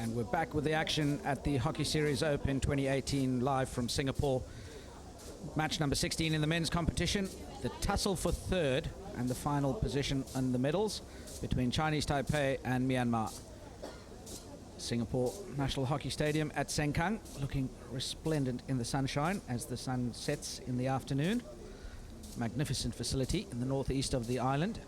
And we're back with the action at the Hockey Series Open 2018 live from Singapore. Match number 16 in the men's competition. The tussle for third and the final position in the medals between Chinese Taipei and Myanmar. Singapore National Hockey Stadium at Sengkang, looking resplendent in the sunshine as the sun sets in the afternoon. Magnificent facility in the northeast of the island.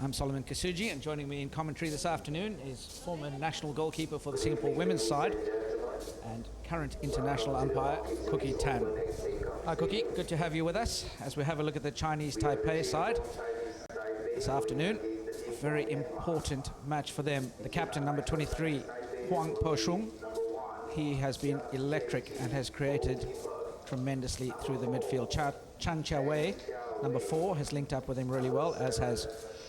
I'm Solomon Kasuji, and joining me in commentary this afternoon is former national goalkeeper for the Singapore women's side and current international umpire, Cookie Tan. Hi Cookie, good to have you with us as we have a look at the Chinese Taipei side this afternoon. A very important match for them. The captain, number 23, Huang Po-shung, he has been electric and has created tremendously through the midfield. Chan Chia-wei, number 4, has linked up with him really well, as has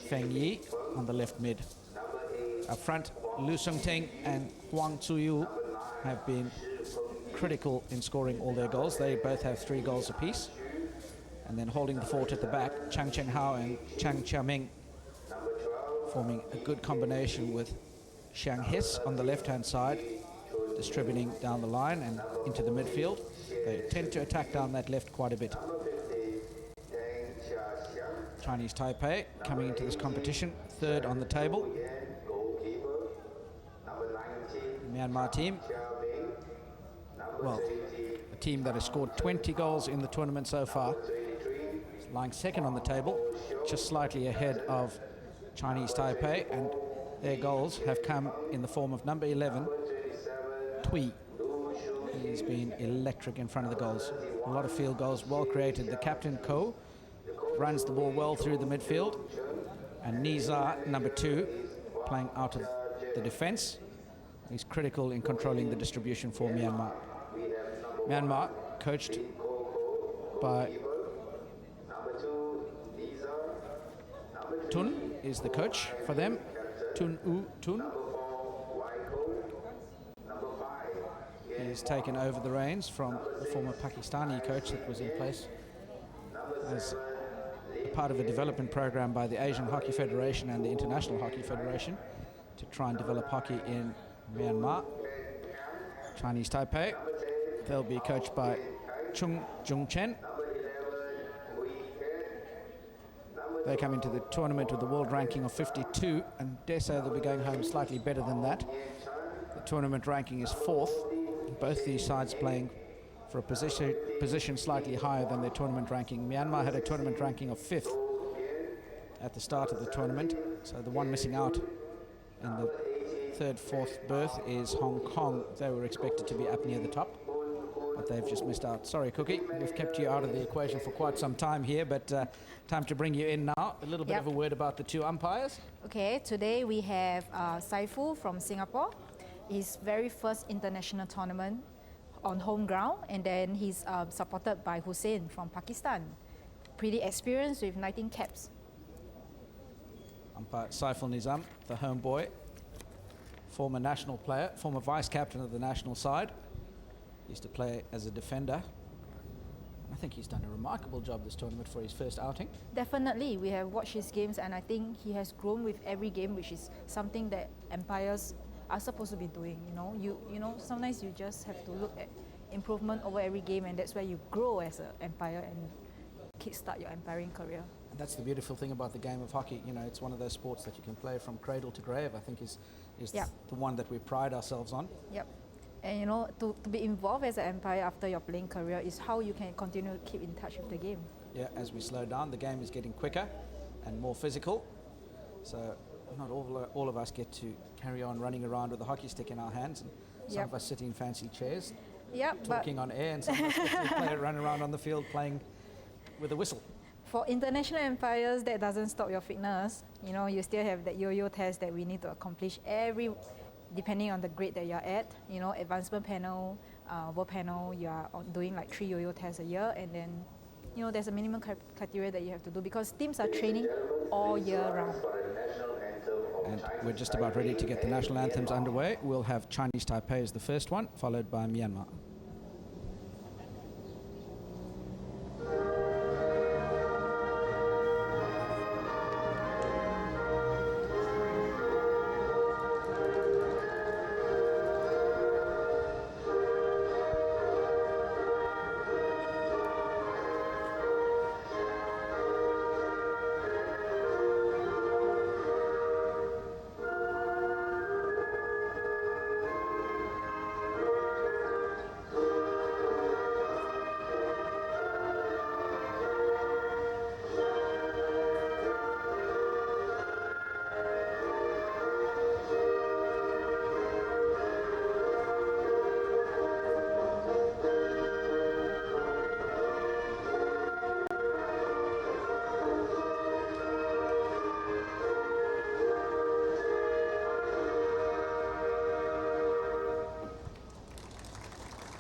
Feng Yi on the left mid. Up front, Lu Sung-ting and Huang Tzu-yu have been critical in scoring all their goals. They both have 3 goals apiece. And then holding the fort at the back, Chang Cheng-hao and Chang Chia-ming forming a good combination with Xiang His on the left-hand side, distributing down the line and into the midfield. They tend to attack down that left quite a bit. Chinese Taipei coming into this competition, third on the table. Myanmar team, well, a team that has scored 20 goals in the tournament so far, is lying second on the table, just slightly ahead of Chinese Taipei, and their goals have come in the form of number 11, Tui. He's been electric in front of the goals. A lot of field goals, well created. The captain, Ko, runs the ball well through the midfield, and Niza, number 2, playing out of the defense. He's critical in controlling the distribution for Myanmar. Myanmar, coached by Tun, is the coach for them. Tun U Tun. He's taken over the reins from the former Pakistani coach that was in place as part of a development program by the Asian Hockey Federation and the International Hockey Federation to try and develop hockey in Myanmar. Chinese Taipei, they'll be coached by Chung Jung Chen. They come into the tournament with a world ranking of 52, and dare say they'll be going home slightly better than that. The tournament ranking is 4th. Both these sides playing for a position slightly higher than their tournament ranking. Myanmar had a tournament ranking of 5th at the start of the tournament, so the one missing out in the 3rd, 4th berth is Hong Kong. They were expected to be up near the top, but they've just missed out. Sorry, Cookie, we've kept you out of the equation for quite some time here, but time to bring you in now. A little bit of a word about the 2 umpires. Okay, today we have Saifu from Singapore. His very first international tournament on home ground, and then he's supported by Hussein from Pakistan. Pretty experienced with 19 caps. Umpire Saiful Nizam, the home boy, former national player, former vice captain of the national side. Used to play as a defender. I think he's done a remarkable job this tournament for his first outing. Definitely, we have watched his games, and I think he has grown with every game, which is something that umpires are supposed to be doing. You know, sometimes you just have to look at improvement over every game, and that's where you grow as an umpire and kickstart your umpiring career. And that's the beautiful thing about the game of hockey. You know, it's one of those sports that you can play from cradle to grave. I think is the one that we pride ourselves on. Yep. And to be involved as an umpire after your playing career is how you can continue to keep in touch with the game. Yeah, as we slow down, the game is getting quicker and more physical. So not all of us get to carry on running around with a hockey stick in our hands, and some of us sit in fancy chairs, talking on air, and some of us get to run around on the field playing with a whistle. For international umpires, that doesn't stop your fitness. You still have that yo-yo test that we need to accomplish depending on the grade that you're at. Advancement panel, world panel, you are doing like 3 yo-yo tests a year, and then there's a minimum criteria that you have to do because teams are training all year round. And we're just about ready to get the national anthems underway. We'll have Chinese Taipei as the first one, followed by Myanmar.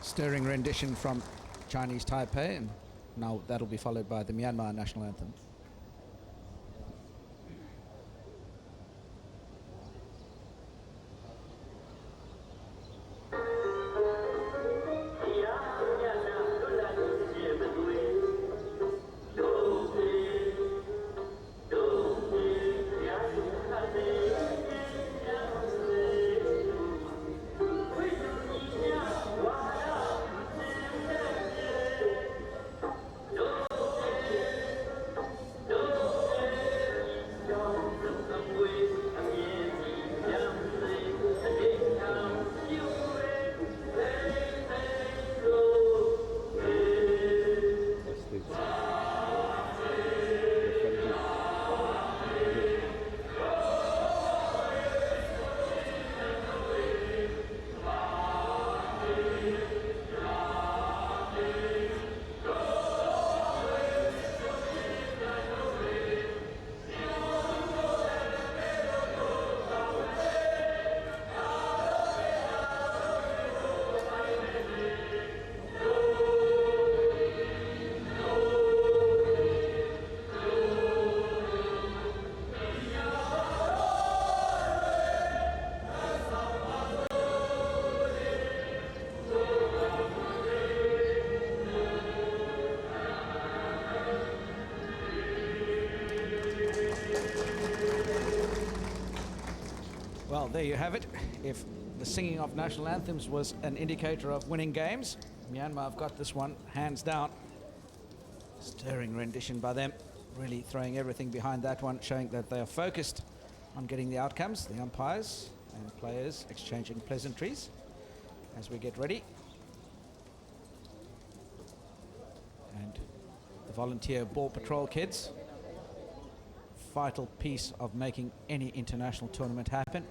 Stirring rendition from Chinese Taipei, and now that'll be followed by the Myanmar national anthem. Well, there you have it. If the singing of national anthems was an indicator of winning games, Myanmar have got this one hands down. Stirring rendition by them, really throwing everything behind that one, showing that they are focused on getting the outcomes. The umpires and players exchanging pleasantries as we get ready. And the volunteer ball patrol kids, vital piece of making any international tournament happen.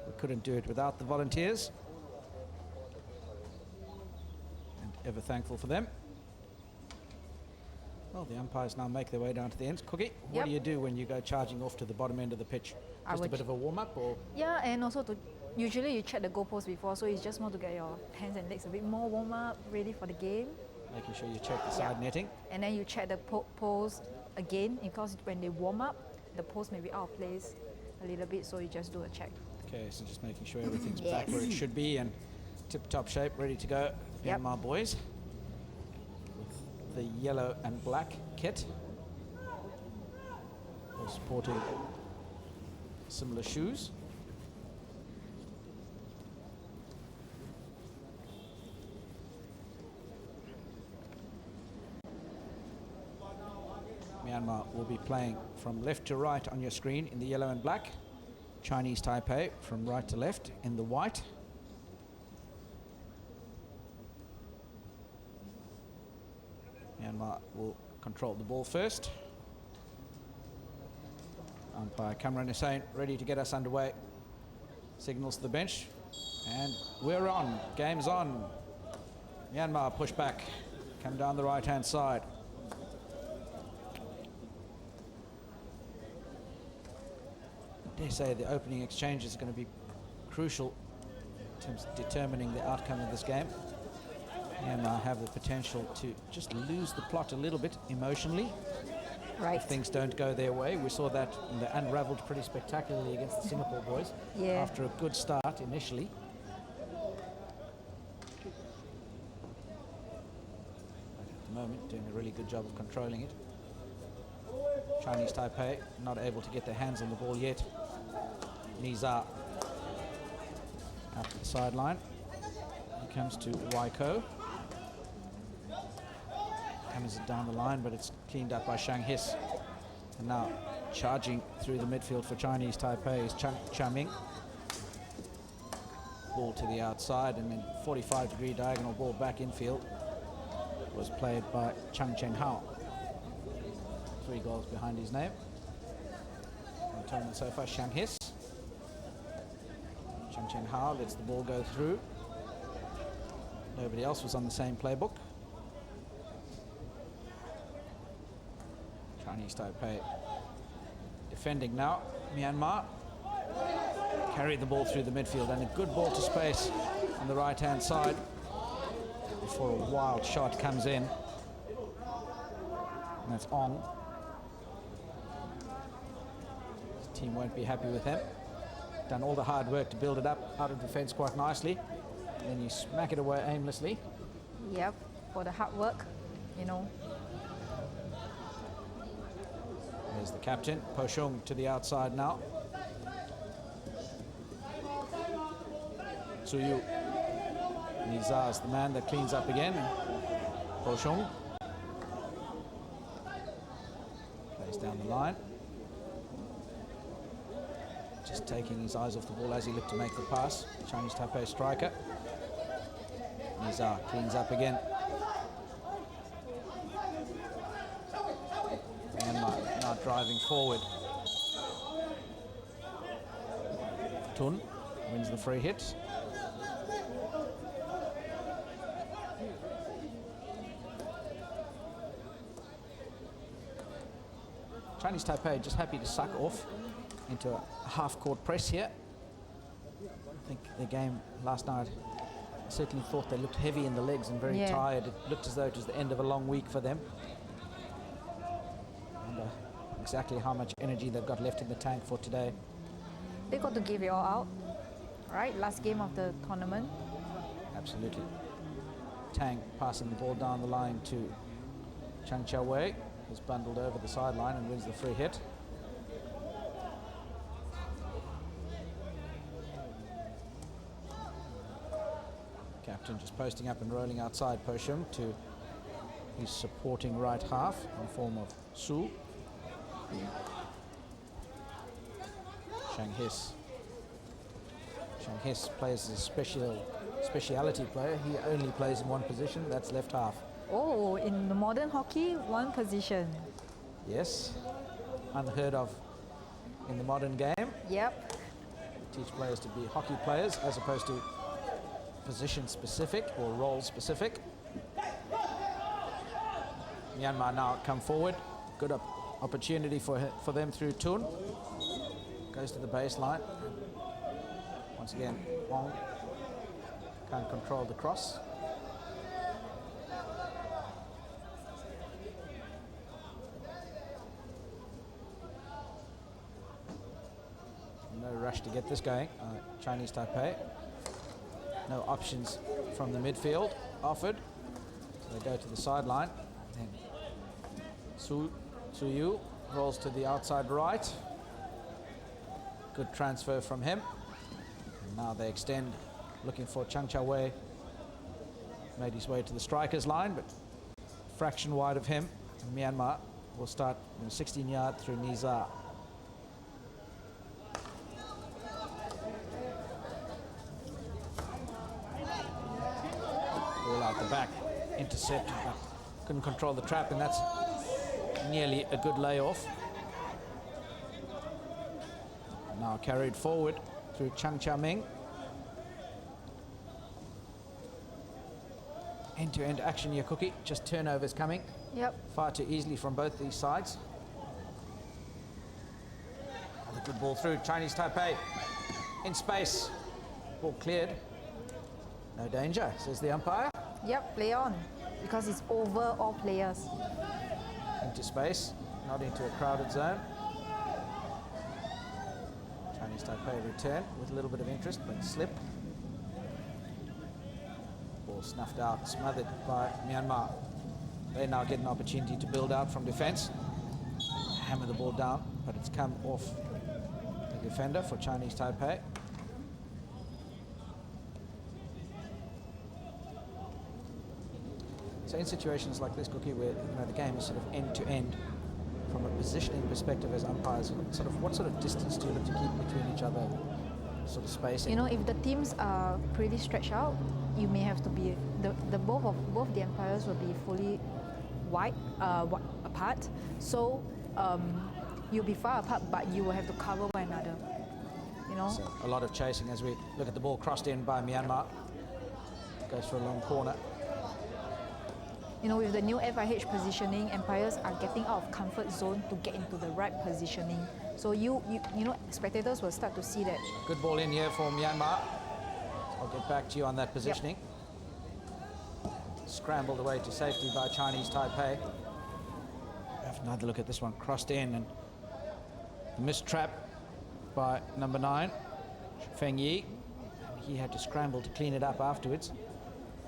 We couldn't do it without the volunteers, and ever thankful for them. Well, the umpires now make their way down to the ends. Cookie, what do you do when you go charging off to the bottom end of the pitch? Just a bit of a warm-up, or? Yeah, and also usually you check the goalpost before, so it's just more to get your hands and legs a bit more warm-up, ready for the game. Making sure you check the side netting. And then you check the post again, because when they warm up, the post may be out of place a little bit, so you just do a check. Okay, so just making sure everything's back where it should be and tip-top shape, ready to go. Myanmar boys with the yellow and black kit. They're sporting similar shoes. Myanmar will be playing from left to right on your screen in the yellow and black. Chinese Taipei from right to left in the white. Myanmar will control the ball first. Umpire Cameron Hussain ready to get us underway. Signals to the bench. And we're on. Game's on. Myanmar push back. Come down the right-hand side. I dare say the opening exchange is going to be crucial in terms of determining the outcome of this game. Myanmar have the potential to just lose the plot a little bit emotionally. Right. If things don't go their way. We saw that and they unraveled pretty spectacularly against the Singapore boys after a good start initially. But at the moment, doing a really good job of controlling it. Chinese Taipei not able to get their hands on the ball yet. Niza out to the sideline. He comes to Waiko. Comes down the line, but it's cleaned up by Shang His. And now charging through the midfield for Chinese Taipei is Chaming. Ball to the outside, and then 45-degree diagonal ball back infield was played by Chang Cheng Hao. 3 goals behind his name. And tournament so far, Shang His. Chang Cheng Hao lets the ball go through. Nobody else was on the same playbook. Chinese Taipei defending now. Myanmar carried the ball through the midfield, and a good ball to space on the right-hand side. before a wild shot comes in. And that's Ong. His team won't be happy with him. Done all the hard work to build it up out of defense quite nicely. And then you smack it away aimlessly. Yep, for the hard work, you know. There's the captain, Po Shung to the outside now. Tsuyu. Niza's the man that cleans up again. Po Shung plays down the line. Just taking his eyes off the ball as he looked to make the pass. Chinese Taipei striker. Niza cleans up again. Myanmar now driving forward. Tun wins the free hit. Chinese Taipei just happy to suck off into a half-court press here. I think the game last night, I certainly thought they looked heavy in the legs and very tired. It looked as though it was the end of a long week for them. And exactly how much energy they've got left in the tank for today. They got to give it all out, right? Last game of the tournament. Absolutely. Tang passing the ball down the line to Chang Chia Wei, who's bundled over the sideline and wins the free hit. Captain just posting up and rolling outside Po Shung to his supporting right half in the form of Su. Shang His. Shang His plays as a speciality player. He only plays in one position, that's left half. Oh, in the modern hockey, one position. Yes, unheard of in the modern game. Yep. Teach players to be hockey players as opposed to position specific or role specific. Myanmar now come forward. Good opportunity for them through Tun. Goes to the baseline. Once again, Wong can't control the cross. No rush to get this going. Chinese Taipei. No options from the midfield offered. So they go to the sideline. Then Tsuyu rolls to the outside right. Good transfer from him. And now they extend, looking for Chang Chia Wei. Made his way to the striker's line, but fraction wide of him. And Myanmar will start 16-yard through Niza. Ball out the back, intercepted, but couldn't control the trap, and that's nearly a good layoff. Now carried forward through Chang Chia Ming. End-to-end action here, Cookie. Just turnovers coming. Yep. Far too easily from both these sides. Another good ball through. Chinese Taipei in space. Ball cleared. No danger, says the umpire. Yep, play on. Because it's over all players. Into space, not into a crowded zone. Chinese Taipei return with a little bit of interest, but slip. Ball snuffed out, smothered by Myanmar. They now get an opportunity to build out from defense. Hammer the ball down, but it's come off the defender for Chinese Taipei. So in situations like this, Cookie, where the game is sort of end-to-end, from a positioning perspective as umpires, what sort of distance do you look to keep between each other, sort of spacing? If the teams are pretty stretched out, you may have to be both the umpires will be fully wide apart. So you'll be far apart, but you will have to cover one another. So a lot of chasing as we look at the ball crossed in by Myanmar. Goes for a long corner. With the new FIH positioning, umpires are getting out of comfort zone to get into the right positioning. So spectators will start to see that. Good ball in here for Myanmar. I'll get back to you on that positioning. Yep. scrambled away to safety by Chinese Taipei. Have another look at this one, crossed in, and missed trap by number 9, Feng Yi. He had to scramble to clean it up afterwards.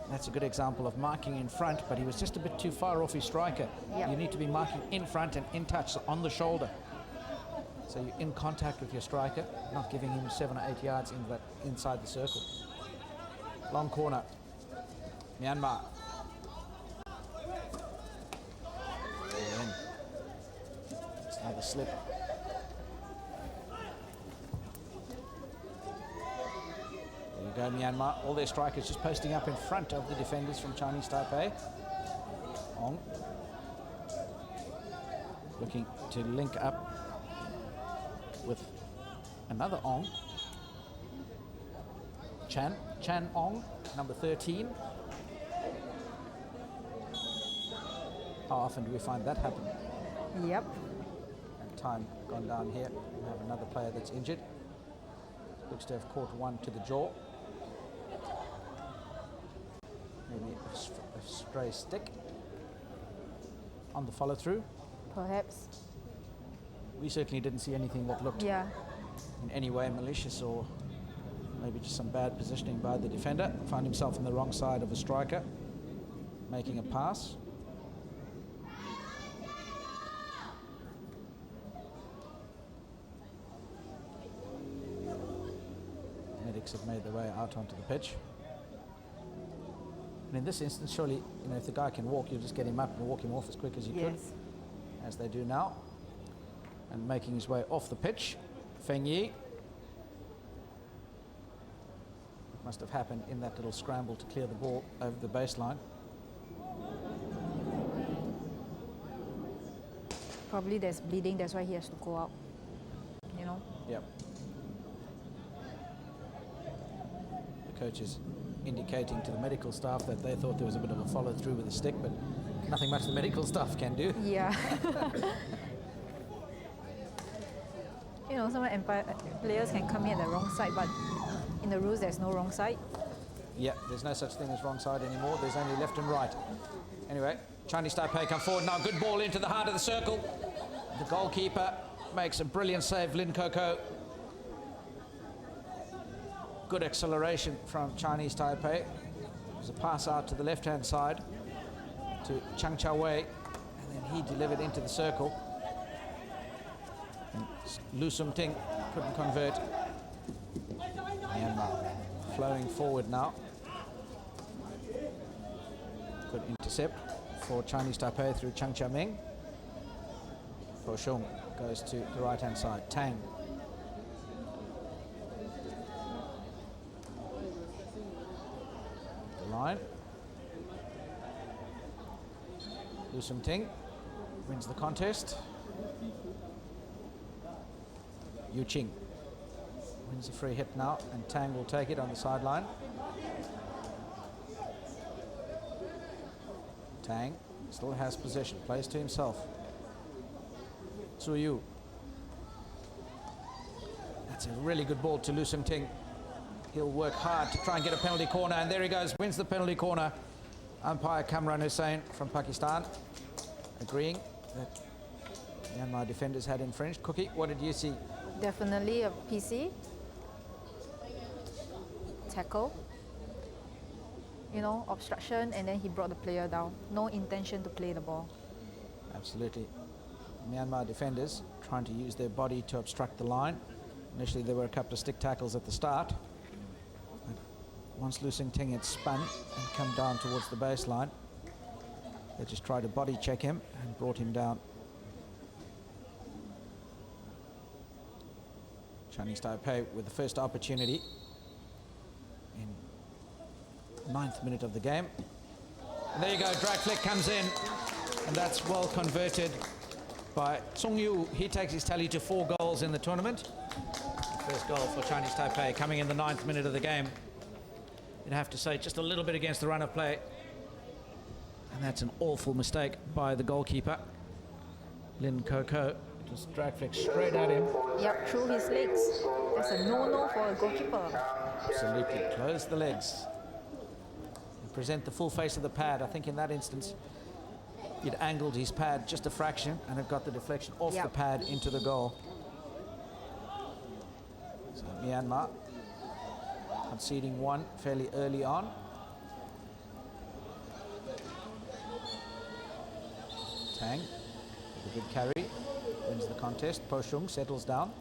That's a good example of marking in front, but he was just a bit too far off his striker. Yep. You need to be marking in front and in touch, so on the shoulder. So you're in contact with your striker, not giving him 7 or 8 yards inside the circle. Long corner, Myanmar. And it's another slip. There you go, Myanmar. All their strikers just posting up in front of the defenders from Chinese Taipei. Ong looking to link up with another Ong. Chan Ong, number 13. How often do we find that happen? Yep. And time gone down here. We have another player that's injured. Looks to have caught one to the jaw. Maybe a stray stick on the follow through. Perhaps. We certainly didn't see anything that looked Yeah. in any way malicious, or maybe just some bad positioning by the defender. Found himself on the wrong side of a striker, making a pass. Medics have made their way out onto the pitch. And in this instance, surely, if the guy can walk, you just get him up and walk him off as quick as you could, as they do now. And making his way off the pitch, Feng Yi. Must have happened in that little scramble to clear the ball over the baseline. Probably there's bleeding, that's why he has to go out. Yep. The coach is indicating to the medical staff that they thought there was a bit of a follow through with the stick, but nothing much the medical staff can do. Yeah. Some players can come in at the wrong side, but in the rules there's no wrong side. Yeah, there's no such thing as wrong side anymore. There's only left and right. Anyway, Chinese Taipei come forward now. Good ball into the heart of the circle. The goalkeeper makes a brilliant save, Lin Koko. Good acceleration from Chinese Taipei. There's a pass out to the left-hand side to Chang Chao Wei, and then he delivered into the circle. And Lu Sum Ting couldn't convert. Myanmar flowing forward now. Good intercept for Chinese Taipei through Chang Chia Ming. Po Shung goes to the right-hand side. Tang. The line. Lu Sum Ting wins the contest. Yu Ching wins the free hit now, and Tang will take it on the sideline. Tang still has possession, plays to himself. Tzu Yu. That's a really good ball to Lu Sum Ting. He'll work hard to try and get a penalty corner, and there he goes, wins the penalty corner. Umpire Kamran Hussain from Pakistan agreeing that Myanmar defenders had infringed. Cookie, what did you see? Definitely a PC. Tackle. Obstruction, and then he brought the player down. No intention to play the ball. Absolutely. Myanmar defenders trying to use their body to obstruct the line. Initially there were a couple of stick tackles at the start. But once Lu Sum Ting had spun and come down towards the baseline, they just tried to body check him and brought him down. Chinese Taipei with the first opportunity in 9th minute of the game. And there you go, drag flick comes in, and that's well converted by Song Yu. He takes his tally to 4 goals in the tournament. First goal for Chinese Taipei coming in the 9th minute of the game. You'd have to say just a little bit against the run of play. And that's an awful mistake by the goalkeeper, Lin Koko. Just drag flick straight at him. Yep, through his legs. That's a no-no for a goalkeeper. Absolutely, close the legs. present the full face of the pad. I think in that instance, he'd angled his pad just a fraction and have got the deflection off the pad into the goal. So Myanmar conceding one fairly early on. Tang with a good carry, wins the contest. Po Shung settles down.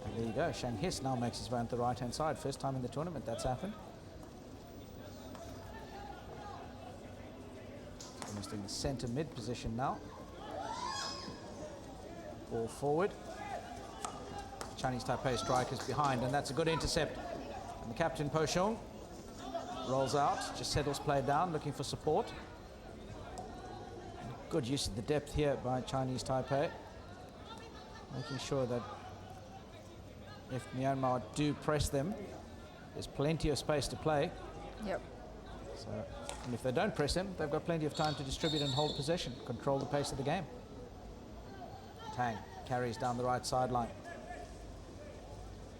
And there you go, Shang His now makes his way onto the right-hand side. First time in the tournament that's happened. Almost in the centre mid position now. Ball forward. Chinese Taipei strikers behind, and that's a good intercept. And the captain Po Shung rolls out, just settles play down, looking for support. And good use of the depth here by Chinese Taipei, making sure that if Myanmar do press them, there's plenty of space to play. Yep. So, and if they don't press them, they've got plenty of time to distribute and hold possession, control the pace of the game. Tang carries down the right sideline.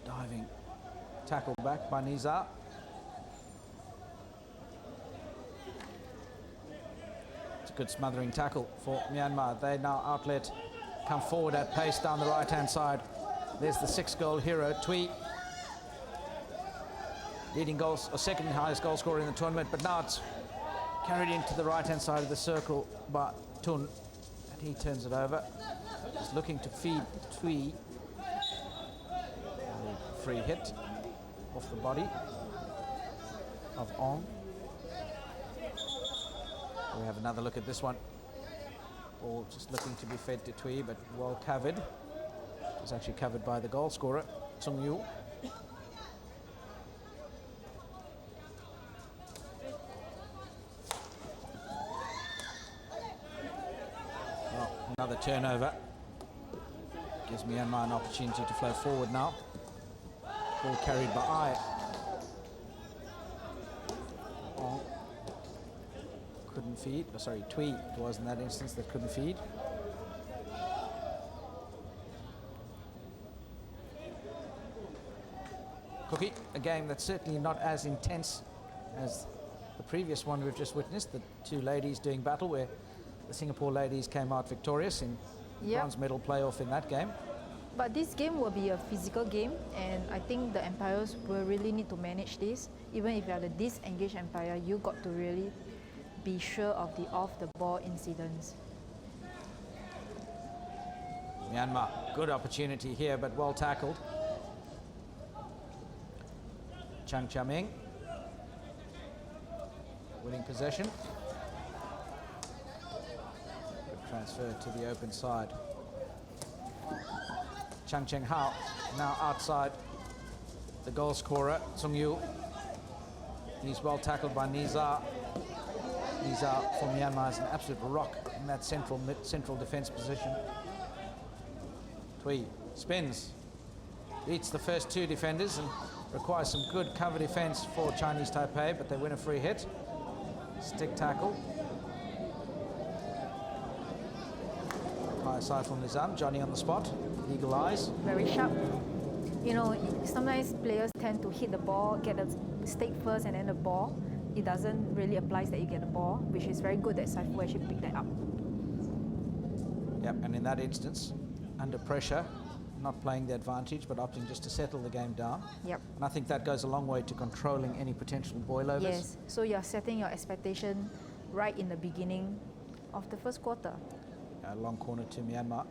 Diving tackle back by Nizar. It's a good smothering tackle for Myanmar. They now outlet, come forward at pace down the right-hand side. There's the 6-goal hero, Tui. Leading goals, or second highest goal scorer in the tournament, but now it's carried into the right-hand side of the circle by Tun, and he turns it over. He's looking to feed Tui. Free hit off the body of Ong. We have another look at this one. Ball just looking to be fed to Tui, but well covered. It's actually covered by the goal scorer, Tsung Yu. Well, another turnover. Gives Myanmar an opportunity to flow forward now. Ball carried by Ai. Oh. Couldn't feed. Oh, sorry, Tui it was in that instance that couldn't feed. Cookie, a game that's certainly not as intense as the previous one we've just witnessed. The two ladies doing battle, where the Singapore ladies came out victorious in bronze medal playoff in that game. But this game will be a physical game, and I think the umpires will really need to manage this. Even if you are the disengaged umpire, you got to really be sure of the off-the-ball incidents. Myanmar, good opportunity here, but well tackled. Chang Cha-ming, winning possession. Good transfer to the open side. Chang Cheng Hao now outside the goal scorer, Tsung Yu. He's well tackled by Nizar. Nizar for Myanmar is an absolute rock in that central defence position. Tui spins, beats the first two defenders and requires some good cover defence for Chinese Taipei, but they win a free hit. Stick tackle. High side from Nizam, Johnny on the spot, eagle eyes. Very sharp. You know, sometimes players tend to hit the ball, get a stake first and then the ball. It doesn't really apply that you get the ball, which is very good that Saifu actually picked that up. Yep, and in that instance, under pressure, not playing the advantage, but opting just to settle the game down. Yep. And I think that goes a long way to controlling any potential boilovers. Yes, so you're setting your expectation right in the beginning of the first quarter. Long corner to Myanmar.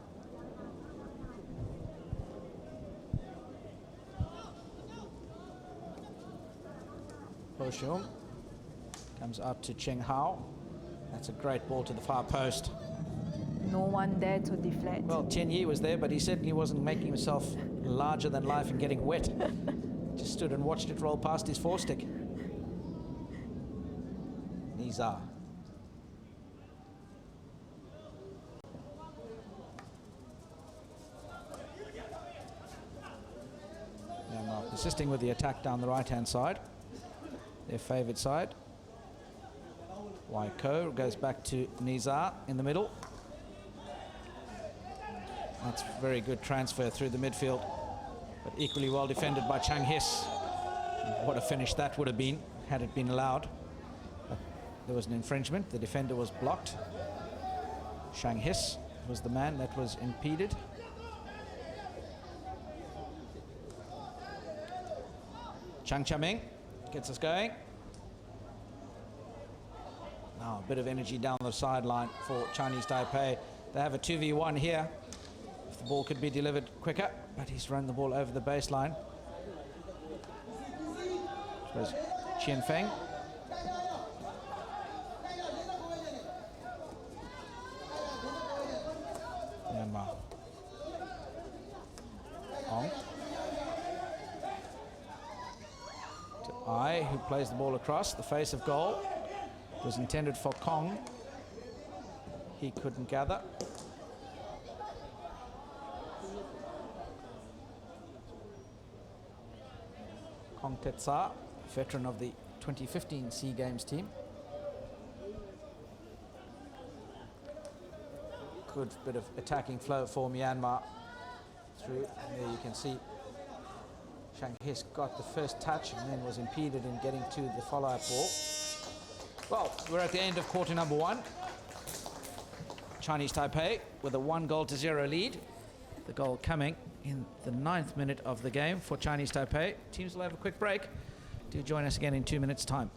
Po Shung comes out to Cheng Hao. That's a great ball to the far post. No one there to deflect. Well, Chen Yi was there, but he certainly wasn't making himself larger than life and getting wet. Just stood and watched it roll past his forestick. Nizar. Myanmar persisting with the attack down the right-hand side, their favoured side. Wai Ko goes back to Nizar in the middle. That's a very good transfer through the midfield, but equally well defended by Chang His. What a finish that would have been had it been allowed. But there was an infringement. The defender was blocked. Shang His was the man that was impeded. Chang Chaming gets us going. Now a bit of energy down the sideline for Chinese Taipei. They have a 2v1 here. If the ball could be delivered quicker, but he's run the ball over the baseline. So it's Qian Feng. Myanmar. Ong. To Ai, who plays the ball across. The face of goal was intended for Kong. He couldn't gather. Kong Tetsa, veteran of the 2015 SEA Games team. Good bit of attacking flow for Myanmar through. And there you can see Shang His got the first touch and then was impeded in getting to the follow-up ball. Well, we're at the end of quarter number one. Chinese Taipei with a 1-0 lead. The goal coming in the 9th minute of the game for Chinese Taipei. Teams will have a quick break. Do join us again in 2 minutes' time.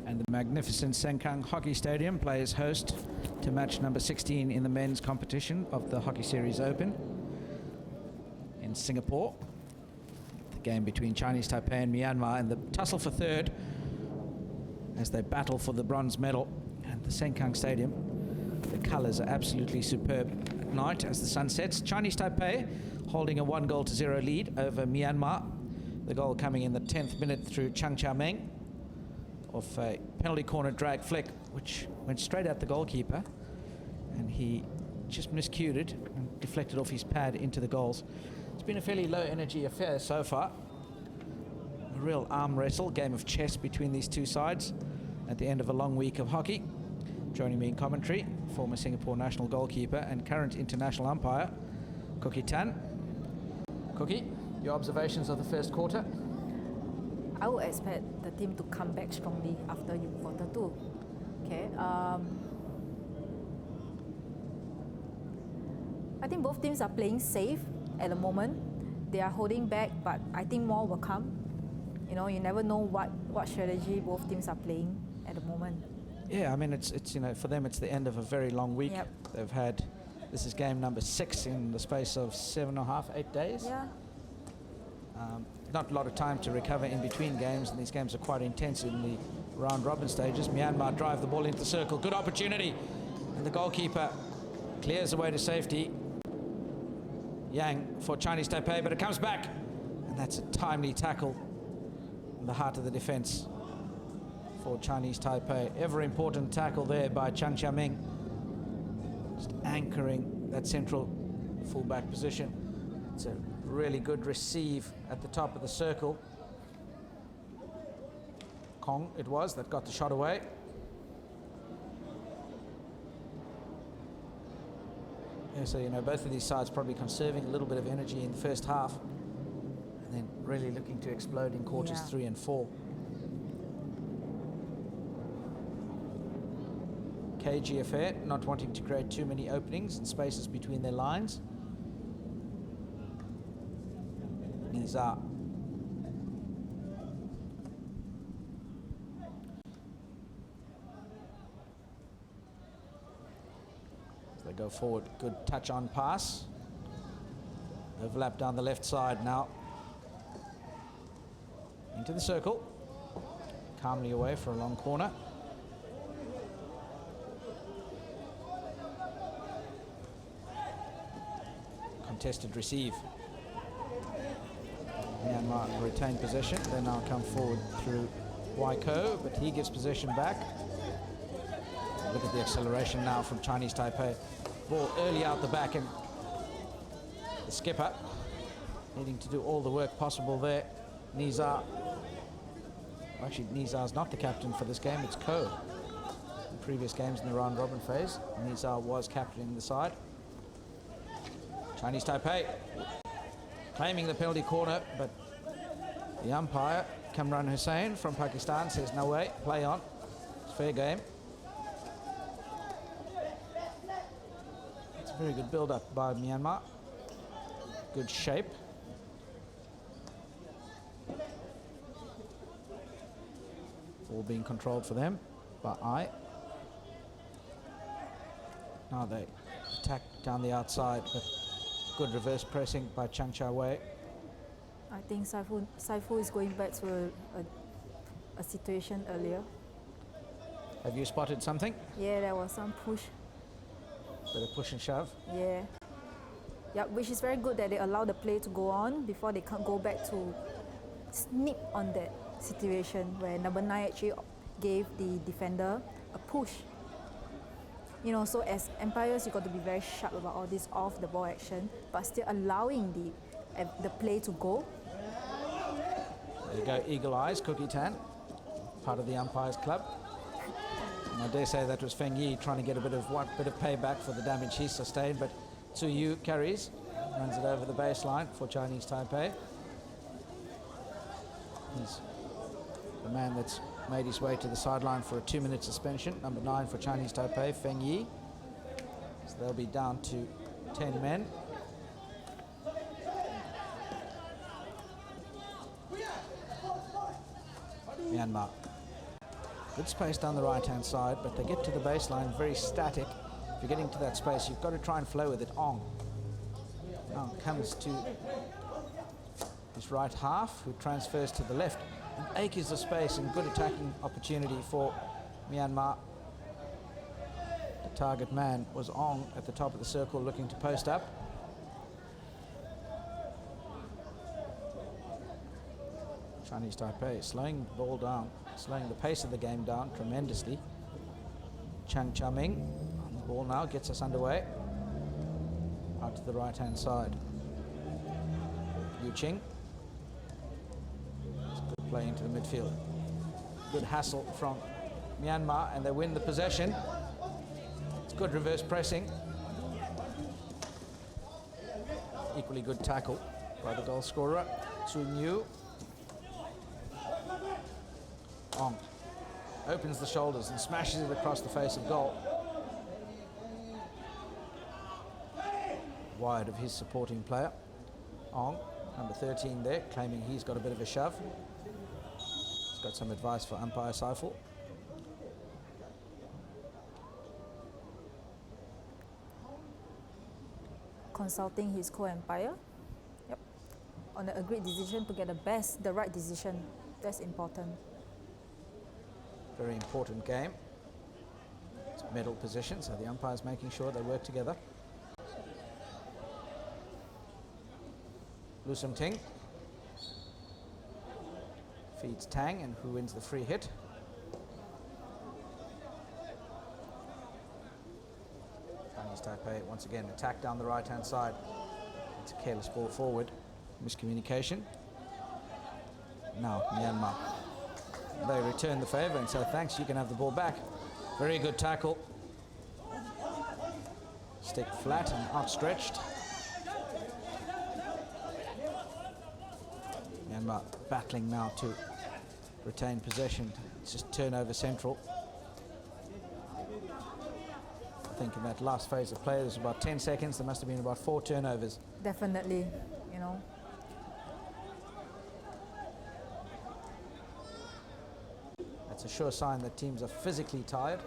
And the magnificent Sengkang Hockey Stadium plays host to match number 16 in the men's competition of the Hockey Series Open in Singapore. The game between Chinese Taipei and Myanmar and the tussle for third as they battle for the bronze medal. And the Sengkang Stadium, the colours are absolutely superb at night as the sun sets. Chinese Taipei holding a 1-0 lead over Myanmar. The goal coming in the 10th minute through Chang Cha-meng of a penalty corner drag flick, which went straight at the goalkeeper, and he just miscued it and deflected off his pad into the goals. It's been a fairly low energy affair so far. A real arm wrestle, game of chess between these two sides at the end of a long week of hockey. Joining me in commentary, former Singapore national goalkeeper and current international umpire, Cookie Tan. Cookie, your observations of the first quarter? I would expect the team to come back strongly after quarter two. Okay. I think both teams are playing safe at the moment. They are holding back, but I think more will come. You know, you never know what strategy both teams are playing at the moment. Yeah, I mean, it's you know, for them it's the end of a very long week. Yep. They've had, this is game number 6 in the space of 7.5, 8 days. Yeah. Not a lot of time to recover in between games, and these games are quite intense in the round-robin stages. Myanmar drive the ball into the circle. Good opportunity. And the goalkeeper clears the way to safety. Yang for Chinese Taipei, but it comes back. And that's a timely tackle in the heart of the defense for Chinese Taipei. Ever important tackle there by Chang Cha-meng. Just anchoring that central fullback position. It's a really good receive at the top of the circle. Kong it was that got the shot away. Yeah, so you know, both of these sides probably conserving a little bit of energy in the first half and then really looking to explode in quarters 3 and 4. Cagey affair, not wanting to create too many openings and spaces between their lines. Niza. As they go forward, good touch on pass. Overlap down the left side now. Into the circle. Calmly away for a long corner. Contested receive. Myanmar retain possession. They now come forward through Waiko, but he gives possession back. Look at the acceleration now from Chinese Taipei. Ball early out the back, and the skipper needing to do all the work possible there. Niza. Actually, Niza's not the captain for this game, it's Ko. In previous games in the round robin phase, Niza was captaining the side. Chinese Taipei claiming the penalty corner, but the umpire, Kamran Hussain from Pakistan, says no way, play on. It's fair game. It's a very good build-up by Myanmar. Good shape. All being controlled for them by Ai. Now they attack down the outside, but good reverse pressing by Chang Cha Wei. I think Saifu is going back to a situation earlier. Have you spotted something? Yeah, there was some push. Bit of push and shove? Yeah. Yeah, which is very good that they allow the play to go on before they can go back to snip on that situation where number 9 actually gave the defender a push. You know, so as umpires, you got to be very sharp about all this off the ball action, but still allowing the play to go. There you go, eagle eyes, Cookie Tan, part of the umpires club. And I dare say that was Feng Yi trying to get a bit of payback for the damage he sustained, but Tzu Yu carries, runs it over the baseline for Chinese Taipei. He's the man that's made his way to the sideline for a 2-minute suspension, number 9 for Chinese Taipei, Feng Yi. So they'll be down to 10 men. Myanmar. Good space down the right-hand side, but they get to the baseline very static. If you're getting to that space, you've got to try and flow with it. Ong. Now comes to his right half, who transfers to the left. And acres of space and good attacking opportunity for Myanmar. The target man was Ong at the top of the circle looking to post up. Chinese Taipei slowing the ball down, slowing the pace of the game down tremendously. Chang Cha-ming on the ball now, gets us underway. Out to the right-hand side. Yu Qing. Good play into the midfield. Good hassle from Myanmar, and they win the possession. It's good reverse pressing. Equally good tackle by the goal scorer, Sun Yu. Ong opens the shoulders and smashes it across the face of goal. Wide of his supporting player. Ong, number 13 there, claiming he's got a bit of a shove. He's got some advice for umpire Saiful. Consulting his co-umpire. Yep. On an agreed decision to get the right decision. That's important. Very important game. It's medal position, so the umpire's making sure they work together. Lu Sum Ting feeds Tang, and who wins the free hit? Chinese Taipei once again attack down the right-hand side. It's a careless ball forward. Miscommunication. Now Myanmar. They return the favour and say, thanks, you can have the ball back. Very good tackle. Stick flat and outstretched. Myanmar battling now to retain possession. It's just turnover central. I think in that last phase of play, there was about 10 seconds. There must have been about 4 turnovers. Definitely, you know. That's a sure sign that teams are physically tired,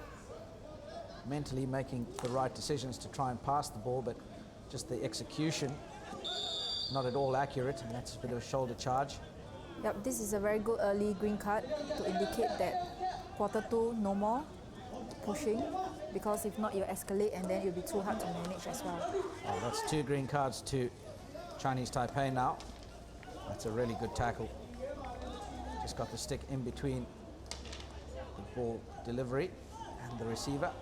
mentally making the right decisions to try and pass the ball, but just the execution not at all accurate, and that's a bit of a shoulder charge. Yep, this is a very good early green card to indicate that quarter 2, no more pushing, because if not, you'll escalate and then it'll be too hard to manage as well. Oh, that's 2 green cards to Chinese Taipei now. That's a really good tackle. Just got the stick in between the ball delivery and the receiver.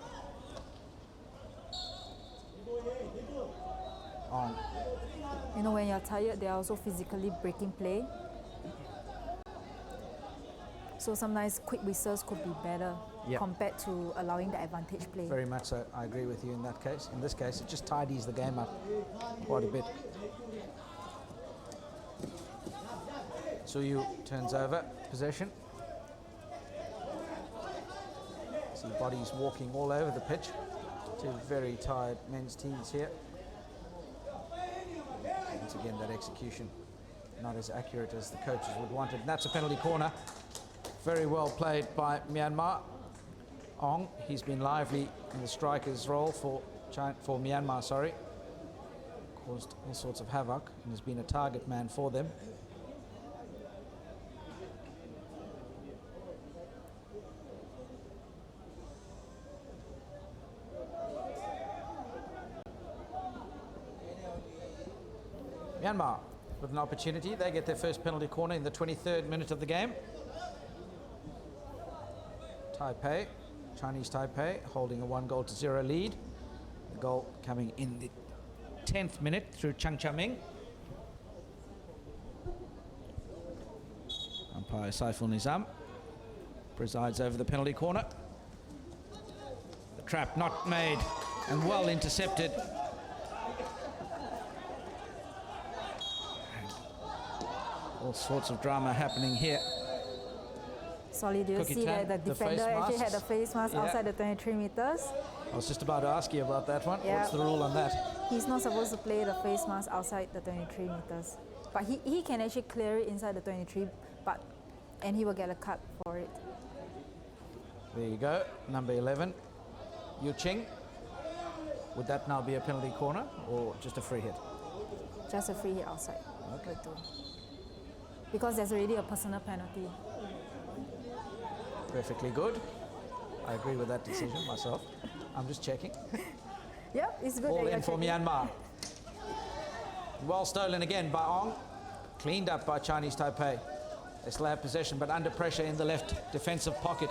On. You know, when you're tired, they're also physically breaking play. So sometimes quick whistles could be better compared to allowing the advantage play. Very much so. I agree with you in that case. In this case, it just tidies the game up quite a bit. Suyu turns over possession. See bodies walking all over the pitch. 2 very tired men's teams here. Once again, that execution not as accurate as the coaches would want it. And that's a penalty corner. Very well played by Myanmar. Ong, he's been lively in the striker's role for Myanmar, sorry. Caused all sorts of havoc and has been a target man for them. Myanmar with an opportunity. They get their first penalty corner in the 23rd minute of the game. Taipei, Chinese Taipei, holding a 1-0 lead. The goal coming in the 10th minute through Chang Chaming. Umpire Saiful Nizam presides over the penalty corner. The trap not made and well intercepted. All sorts of drama happening here. Sorry, do you see that the defender actually had a face mask outside the 23 meters? I was just about to ask you about that one. What's the rule on that? He's not supposed to play the face mask outside the 23 meters. But he can actually clear it inside the 23, and he will get a cut for it. There you go, number 11, Yu Ching. Would that now be a penalty corner or just a free hit? Just a free hit outside. Okay. Because there's already a personal penalty. Perfectly good. I agree with that decision myself. I'm just checking. Yep, it's good. Ball in for Myanmar. Well stolen again by Ong. Cleaned up by Chinese Taipei. They still have possession, but under pressure in the left defensive pocket.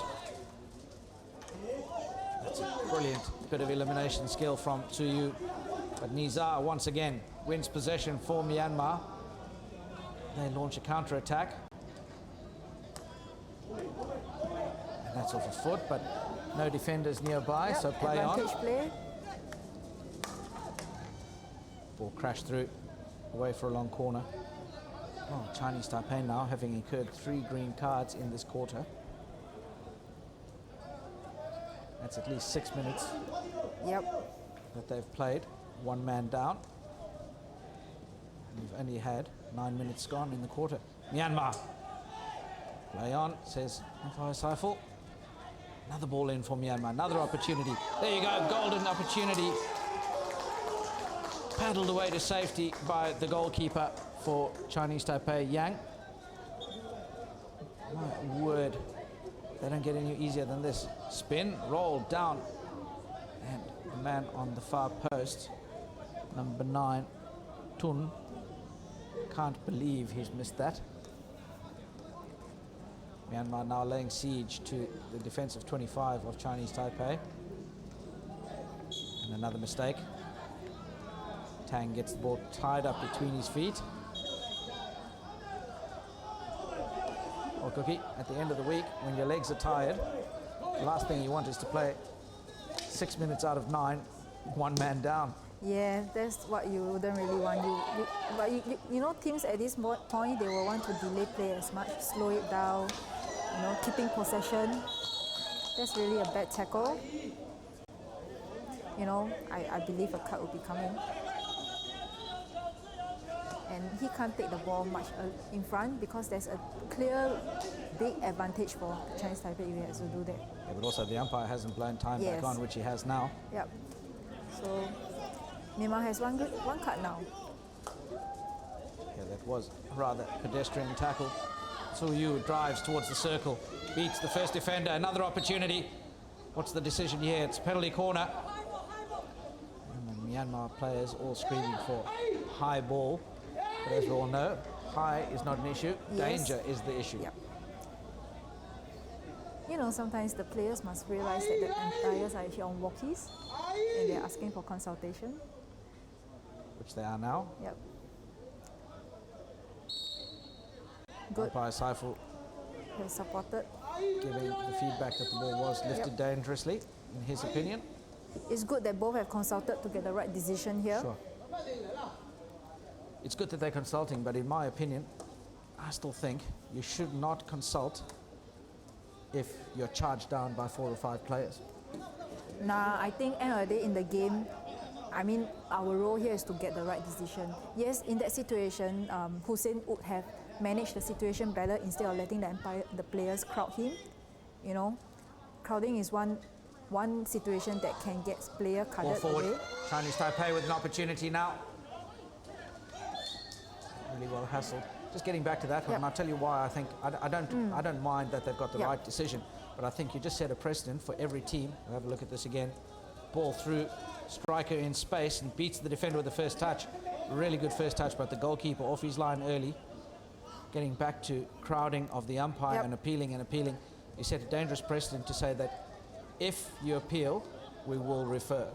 That's a brilliant bit of elimination skill from Suyu. But Nizar once again wins possession for Myanmar. They launch a counter-attack. And that's off a foot, but no defenders nearby, so play on. Play. Ball crashed through, away for a long corner. Oh, Chinese Taipei now having incurred 3 green cards in this quarter. That's at least 6 minutes that they've played. 1 man down. And we've only had 9 minutes gone in the quarter. Myanmar. Play on, says Umpire Saiful. Another ball in for Myanmar, another opportunity. There you go, golden opportunity. Paddled away to safety by the goalkeeper for Chinese Taipei, Yang. My word, they don't get any easier than this. Spin, roll, down. And the man on the far post, number 9, Tun, can't believe he's missed that. Myanmar now laying siege to the defensive 25 of Chinese Taipei. And another mistake. Tang gets the ball tied up between his feet. Well, Cookie, at the end of the week, when your legs are tired, the last thing you want is to play 6 minutes out of 9, 1 man down. Yeah, that's what you wouldn't really want. But you know, teams at this point, they will want to delay play as much, slow it down, you know, keeping possession. That's really a bad tackle. You know, I believe a cut will be coming. And he can't take the ball much in front because there's a clear big advantage for Chinese Taipei if he has to do that. Yeah, but also the umpire hasn't blown time back on, which he has now. Yep. So Myanmar has one cut now. Yeah, that was a rather pedestrian tackle. Su Yu drives towards the circle, beats the first defender, another opportunity. What's the decision here? It's penalty corner. And the Myanmar players all screaming for high ball. But as we all know, high is not an issue, danger is the issue. Yep. You know, sometimes the players must realize that the umpires are actually on walkies and they're asking for consultation. Which they are now. Yep. Good. Umpire Saiful has supported. Giving the feedback that the ball was lifted dangerously, in his opinion. It's good that both have consulted to get the right decision here. Sure. It's good that they're consulting, but in my opinion, I still think you should not consult if you're charged down by 4 or 5 players. Nah, I think end of the day in the game, I mean, our role here is to get the right decision. Yes, in that situation, Hussein would have managed the situation better instead of letting the players crowd him. You know, crowding is one situation that can get player carded away. Chinese Taipei with an opportunity now. Really well hassled. Just getting back to that one, and I'll tell you why I think I don't mind that they've got the right decision, but I think you just set a precedent for every team. We'll have a look at this again. Ball through, striker in space and beats the defender with the first touch. Really good first touch, but the goalkeeper off his line early. Getting back to crowding of the umpire and appealing and appealing. You set a dangerous precedent to say that if you appeal, we will refer.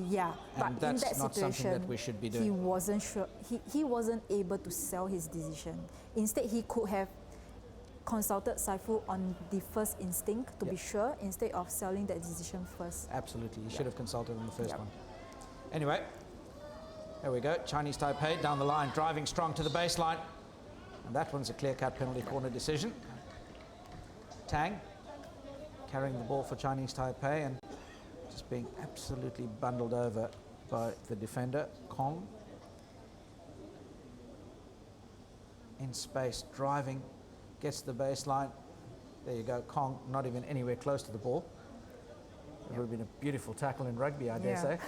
Yeah, and but that's in that not situation, something that we should be doing. He wasn't sure. He wasn't able to sell his decision. Instead, he could have consulted Saiful on the first instinct to be sure, instead of selling that decision first. Absolutely, he should have consulted on the first one. Anyway, there we go. Chinese Taipei down the line, driving strong to the baseline. And that one's a clear-cut penalty corner decision. Tang carrying the ball for Chinese Taipei and just being absolutely bundled over by the defender, Kong. In space, driving, gets to the baseline. There you go, Kong not even anywhere close to the ball. It would have been a beautiful tackle in rugby, I dare say.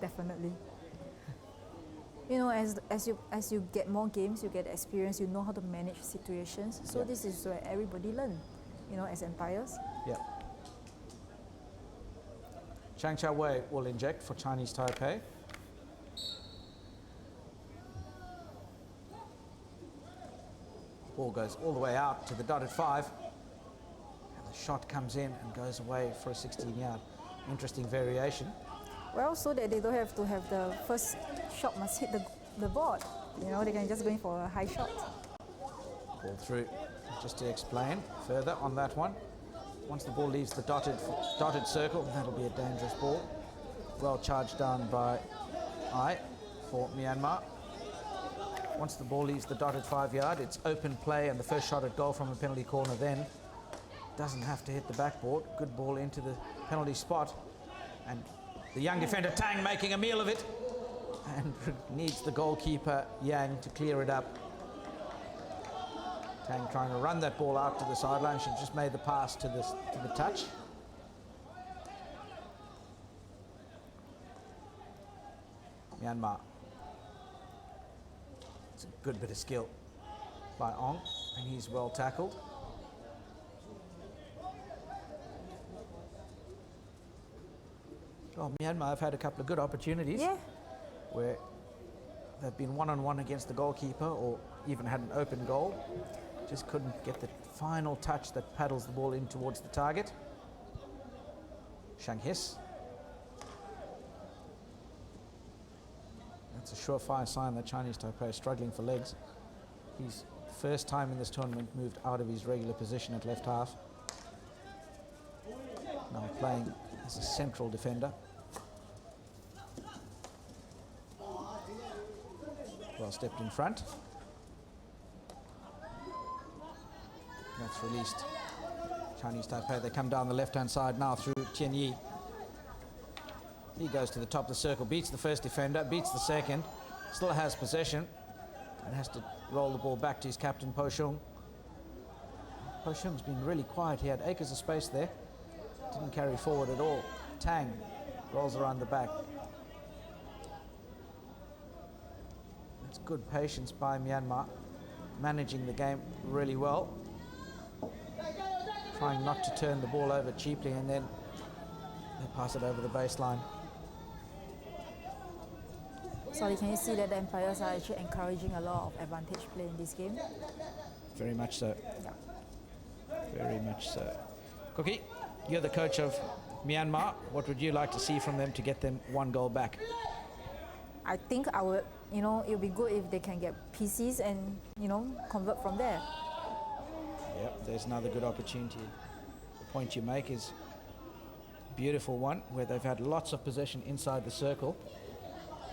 Definitely. You know, as you get more games, you get experience, you know how to manage situations. So this is where everybody learn, you know, as umpires. Yeah. Chang Chao Wei will inject for Chinese Taipei. Ball goes all the way out to the dotted 5. And the shot comes in and goes away for a 16-yard. Interesting variation. Well, so that they don't have to have the first shot must hit the board. You know, they can just go in for a high shot. Ball through. Just to explain further on that one. Once the ball leaves the dotted circle, that'll be a dangerous ball. Well charged down by Ai for Myanmar. Once the ball leaves the dotted 5-yard, it's open play and the first shot at goal from a penalty corner then. Doesn't have to hit the backboard. Good ball into the penalty spot. And the young defender Tang making a meal of it. And needs the goalkeeper Yang to clear it up. Tang trying to run that ball out to the sideline. She just made the pass to the touch. Myanmar. It's a good bit of skill by Ong, and he's well tackled. Oh, Myanmar have had a couple of good opportunities where they've been one-on-one against the goalkeeper or even had an open goal. Just couldn't get the final touch that paddles the ball in towards the target. Shang His. That's a surefire sign that Chinese Taipei is struggling for legs. He's first time in this tournament moved out of his regular position at left half. Now playing as a central defender. well stepped in front. That's released Chinese Taipei. They come down the left-hand side now through Tian Yi. He goes to the top of the circle, beats the first defender, beats the second, still has possession, and has to roll the ball back to his captain, Po Shung. Po Shung's been really quiet. He had acres of space there. Didn't carry forward at all. Tang rolls around the back. It's good patience by Myanmar, managing the game really well. Trying not to turn the ball over cheaply, and then they pass it over the baseline. Sorry, can you see that the umpires are actually encouraging a lot of advantage play in this game? Very much so. Yeah. Very much so. Cookie, you're the coach of Myanmar. What would you like to see from them to get them 1 goal back? I think it would be good if they can get PCs and, convert from there. Yep, there's another good opportunity. The point you make is a beautiful one, where they've had lots of possession inside the circle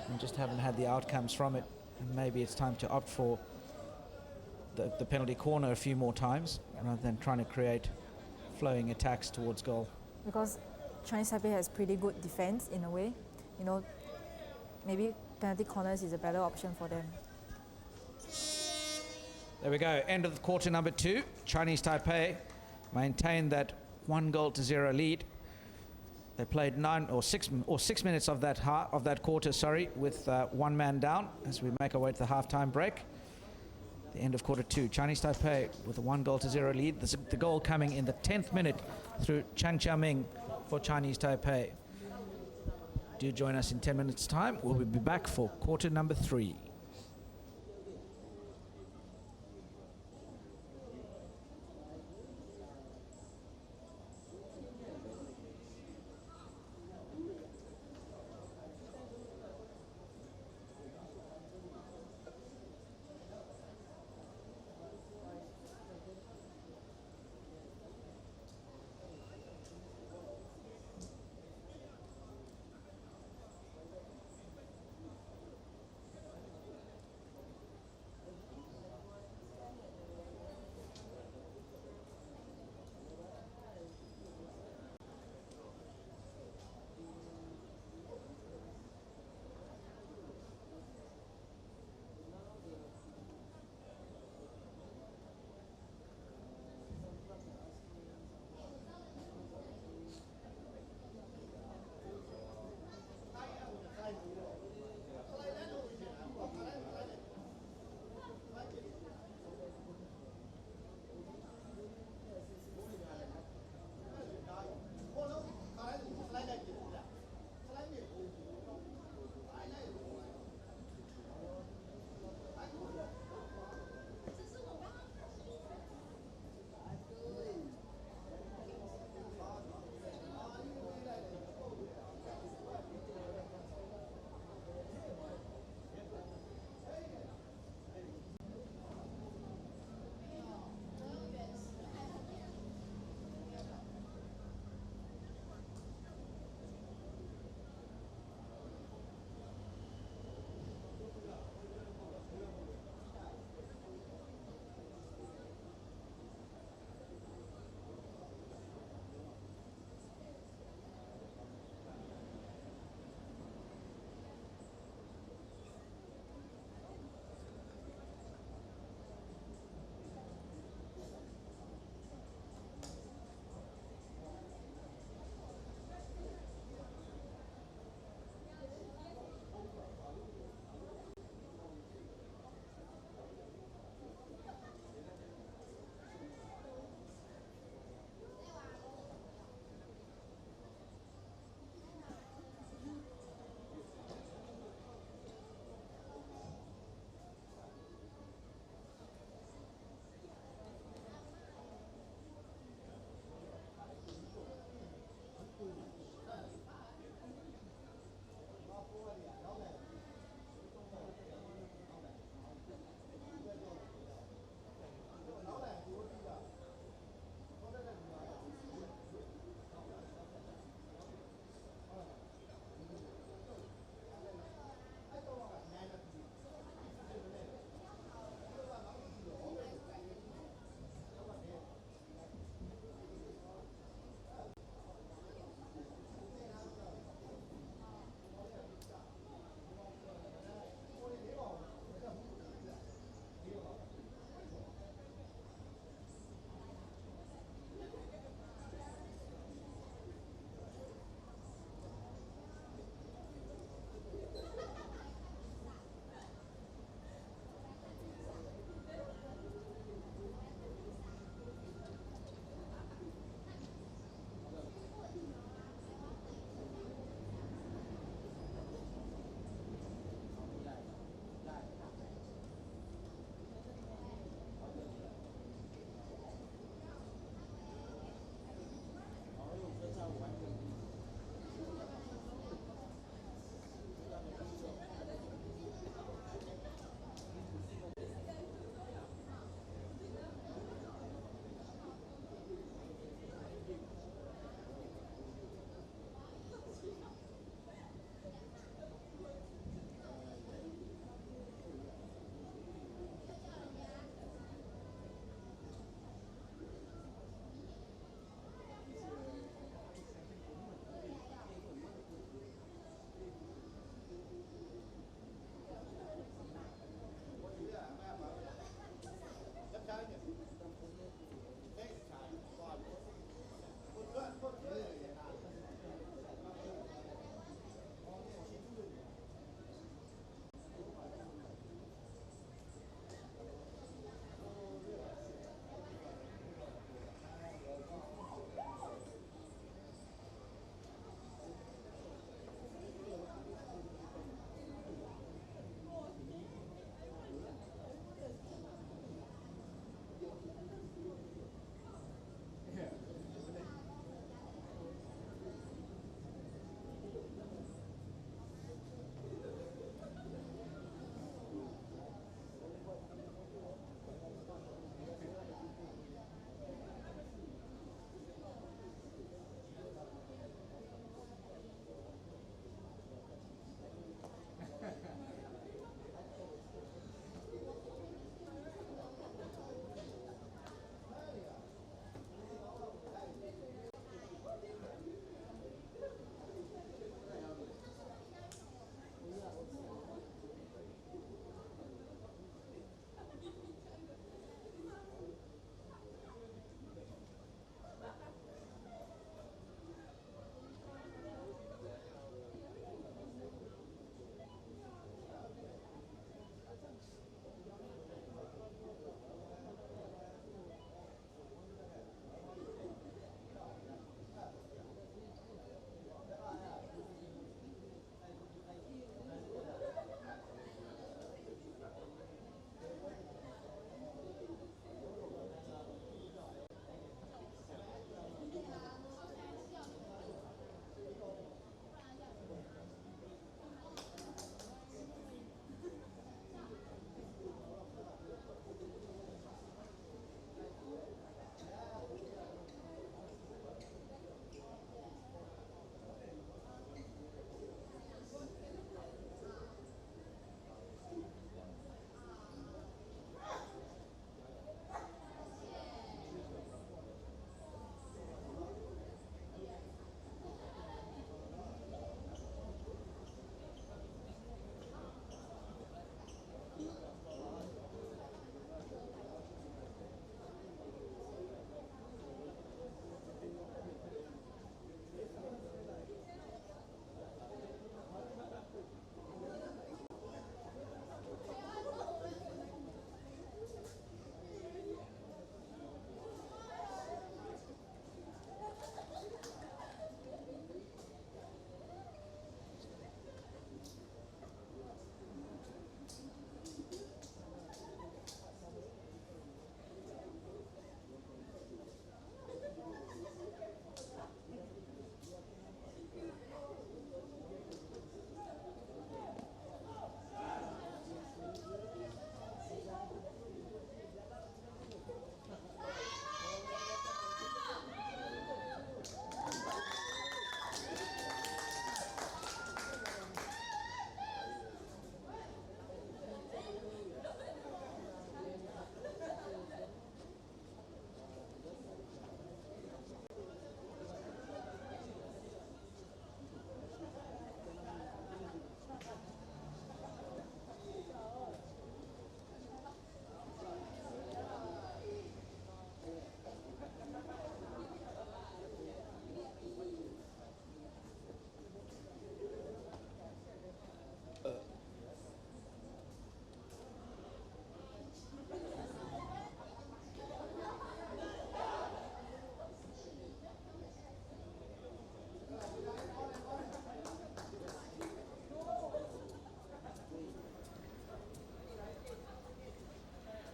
and just haven't had the outcomes from it. And maybe it's time to opt for the penalty corner a few more times rather than trying to create flowing attacks towards goal. Because Chinese Taipei has pretty good defense in a way. Maybe penalty corners is a better option for them. There we go, end of quarter number 2. Chinese Taipei maintained that 1-0 lead. They played 6 minutes of that quarter, with 1 man down as we make our way to the halftime break. The end of quarter 2, Chinese Taipei with a 1-0 lead. The goal coming in the 10th minute through Chang Chia-ming for Chinese Taipei. Do join us in 10 minutes' time. We'll be back for quarter number 3.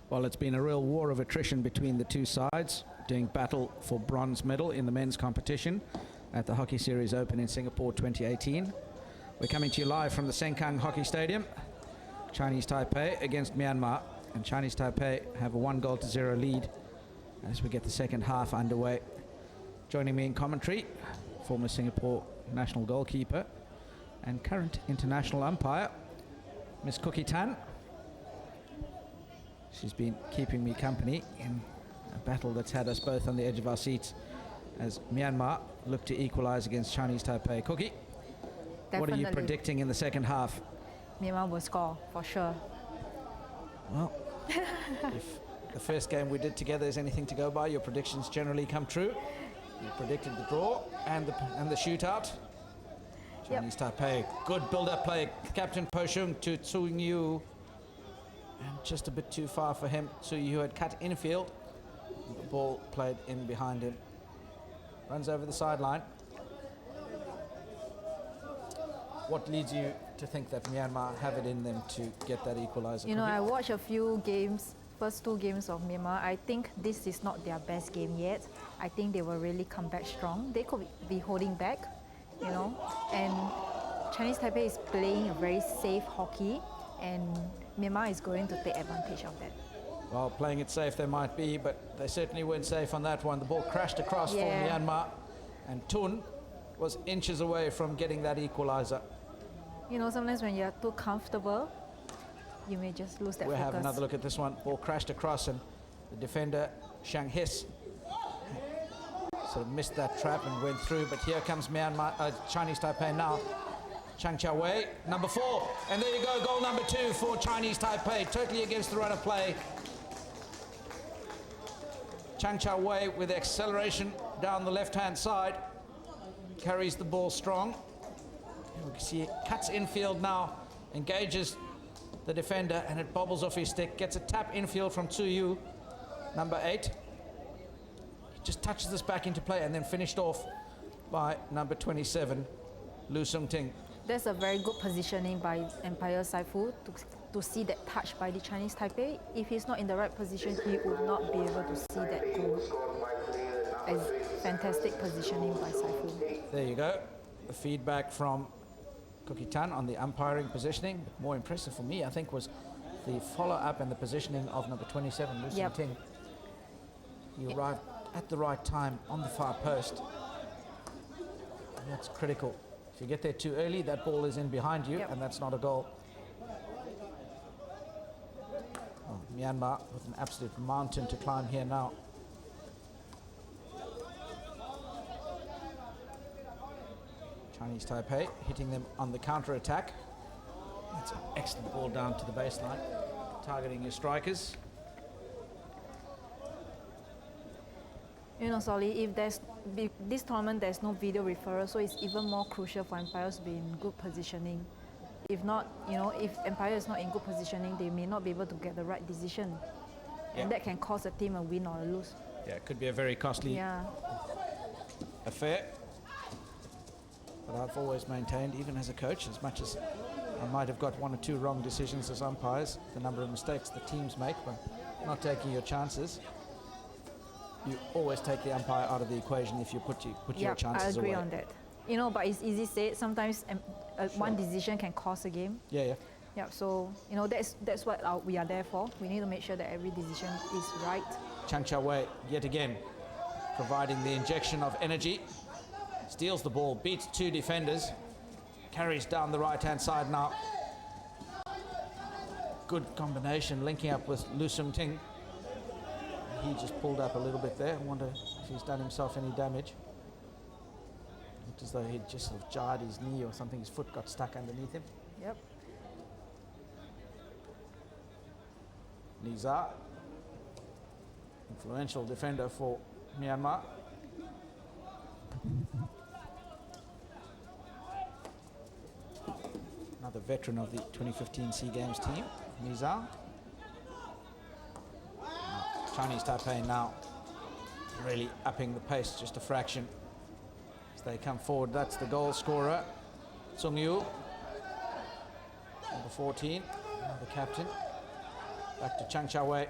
Well, it's been a real war of attrition between the two sides, doing battle for bronze medal in the men's competition at the Hockey Series Open in Singapore 2018. We're coming to you live from the Sengkang Hockey Stadium. Chinese Taipei against Myanmar, and Chinese Taipei have a 1-0 lead as we get the second half underway. Joining me in commentary, former Singapore national goalkeeper and current international umpire, Miss Cookie Tan. She's been keeping me company in a battle that's had us both on the edge of our seats as Myanmar look to equalize against Chinese Taipei. Cookie, Definitely. What are you predicting in the second half? Myanmar will score, for sure. Well, if the first game we did together is anything to go by, your predictions generally come true. You predicted the draw and the shootout. Chinese Taipei, good build-up play. Captain Po Shung to Tsung Yu. And just a bit too far for him. Tsung Yu had cut infield. The ball played in behind him. Runs over the sideline. What leads you to think that Myanmar have it in them to get that equalizer? You know, I watched a few games, first two games of Myanmar. I think this is not their best game yet. I think they will really come back strong. They could be holding back, you know. And Chinese Taipei is playing a very safe hockey, and Myanmar is going to take advantage of that. Well, playing it safe they might be, but they certainly weren't safe on that one. The ball crashed across for Myanmar, and Tun was inches away from getting that equalizer. You know, sometimes when you're too comfortable, you may just lose that We'll focus. have another look at this one. Ball crashed across, and the defender, Shang His, sort of missed that trap and went through. But here comes Myanmar, Chinese Taipei now. Chang Chia Wei, number 4. And there you go, goal number 2 for Chinese Taipei. Totally against the run of play. Chang Chia Wei with acceleration down the left-hand side. Carries the ball strong. We can see it cuts infield now, engages the defender, and it bobbles off his stick. Gets a tap infield from Tsu Yu, number 8. He just touches this back into play and then finished off by number 27, Lu Sung Ting. That's a very good positioning by Empire Saifu to see that touch by the Chinese Taipei. If he's not in the right position, he would not be able to see that goal. As fantastic positioning by Saifu. There you go. The feedback from Cookie Tan on the umpiring positioning. More impressive for me, I think, was the follow-up and the positioning of number 27, Lu Sung Ting. He arrived at the right time on the far post. And that's critical. If you get there too early, that ball is in behind you, and that's not a goal. Oh, Myanmar with an absolute mountain to climb here now. Chinese Taipei hitting them on the counter-attack. That's an excellent ball down to the baseline, targeting your strikers. You know, Solly, if this tournament there's no video referral, so it's even more crucial for Empires to be in good positioning. If not, you know, if Empire is not in good positioning, they may not be able to get the right decision. And that can cost a team a win or a lose. Yeah, it could be a very costly affair. But I've always maintained, even as a coach, as much as I might have got 1 or 2 wrong decisions as umpires, the number of mistakes the teams make by not taking your chances, you always take the umpire out of the equation if you put your chances away. I agree on that. You know, but it's easy said. Sometimes one decision can cost a game. Yeah. So, you know, that's what we are there for. We need to make sure that every decision is right. Chang Chia Wei, yet again, providing the injection of energy. Steals the ball, beats 2 defenders, carries down the right-hand side now. Good combination, linking up with Lu Sung Ting. He just pulled up a little bit there. I wonder if he's done himself any damage. Looked as though he'd just sort of jarred his knee or something. His foot got stuck underneath him. Yep. Niza, influential defender for Myanmar. Another veteran of the 2015 SEA Games team, Niza. Chinese Taipei now really upping the pace just a fraction as they come forward. That's the goal scorer, Tsung Yu, number 14, the captain. Back to Chang Chia Wei.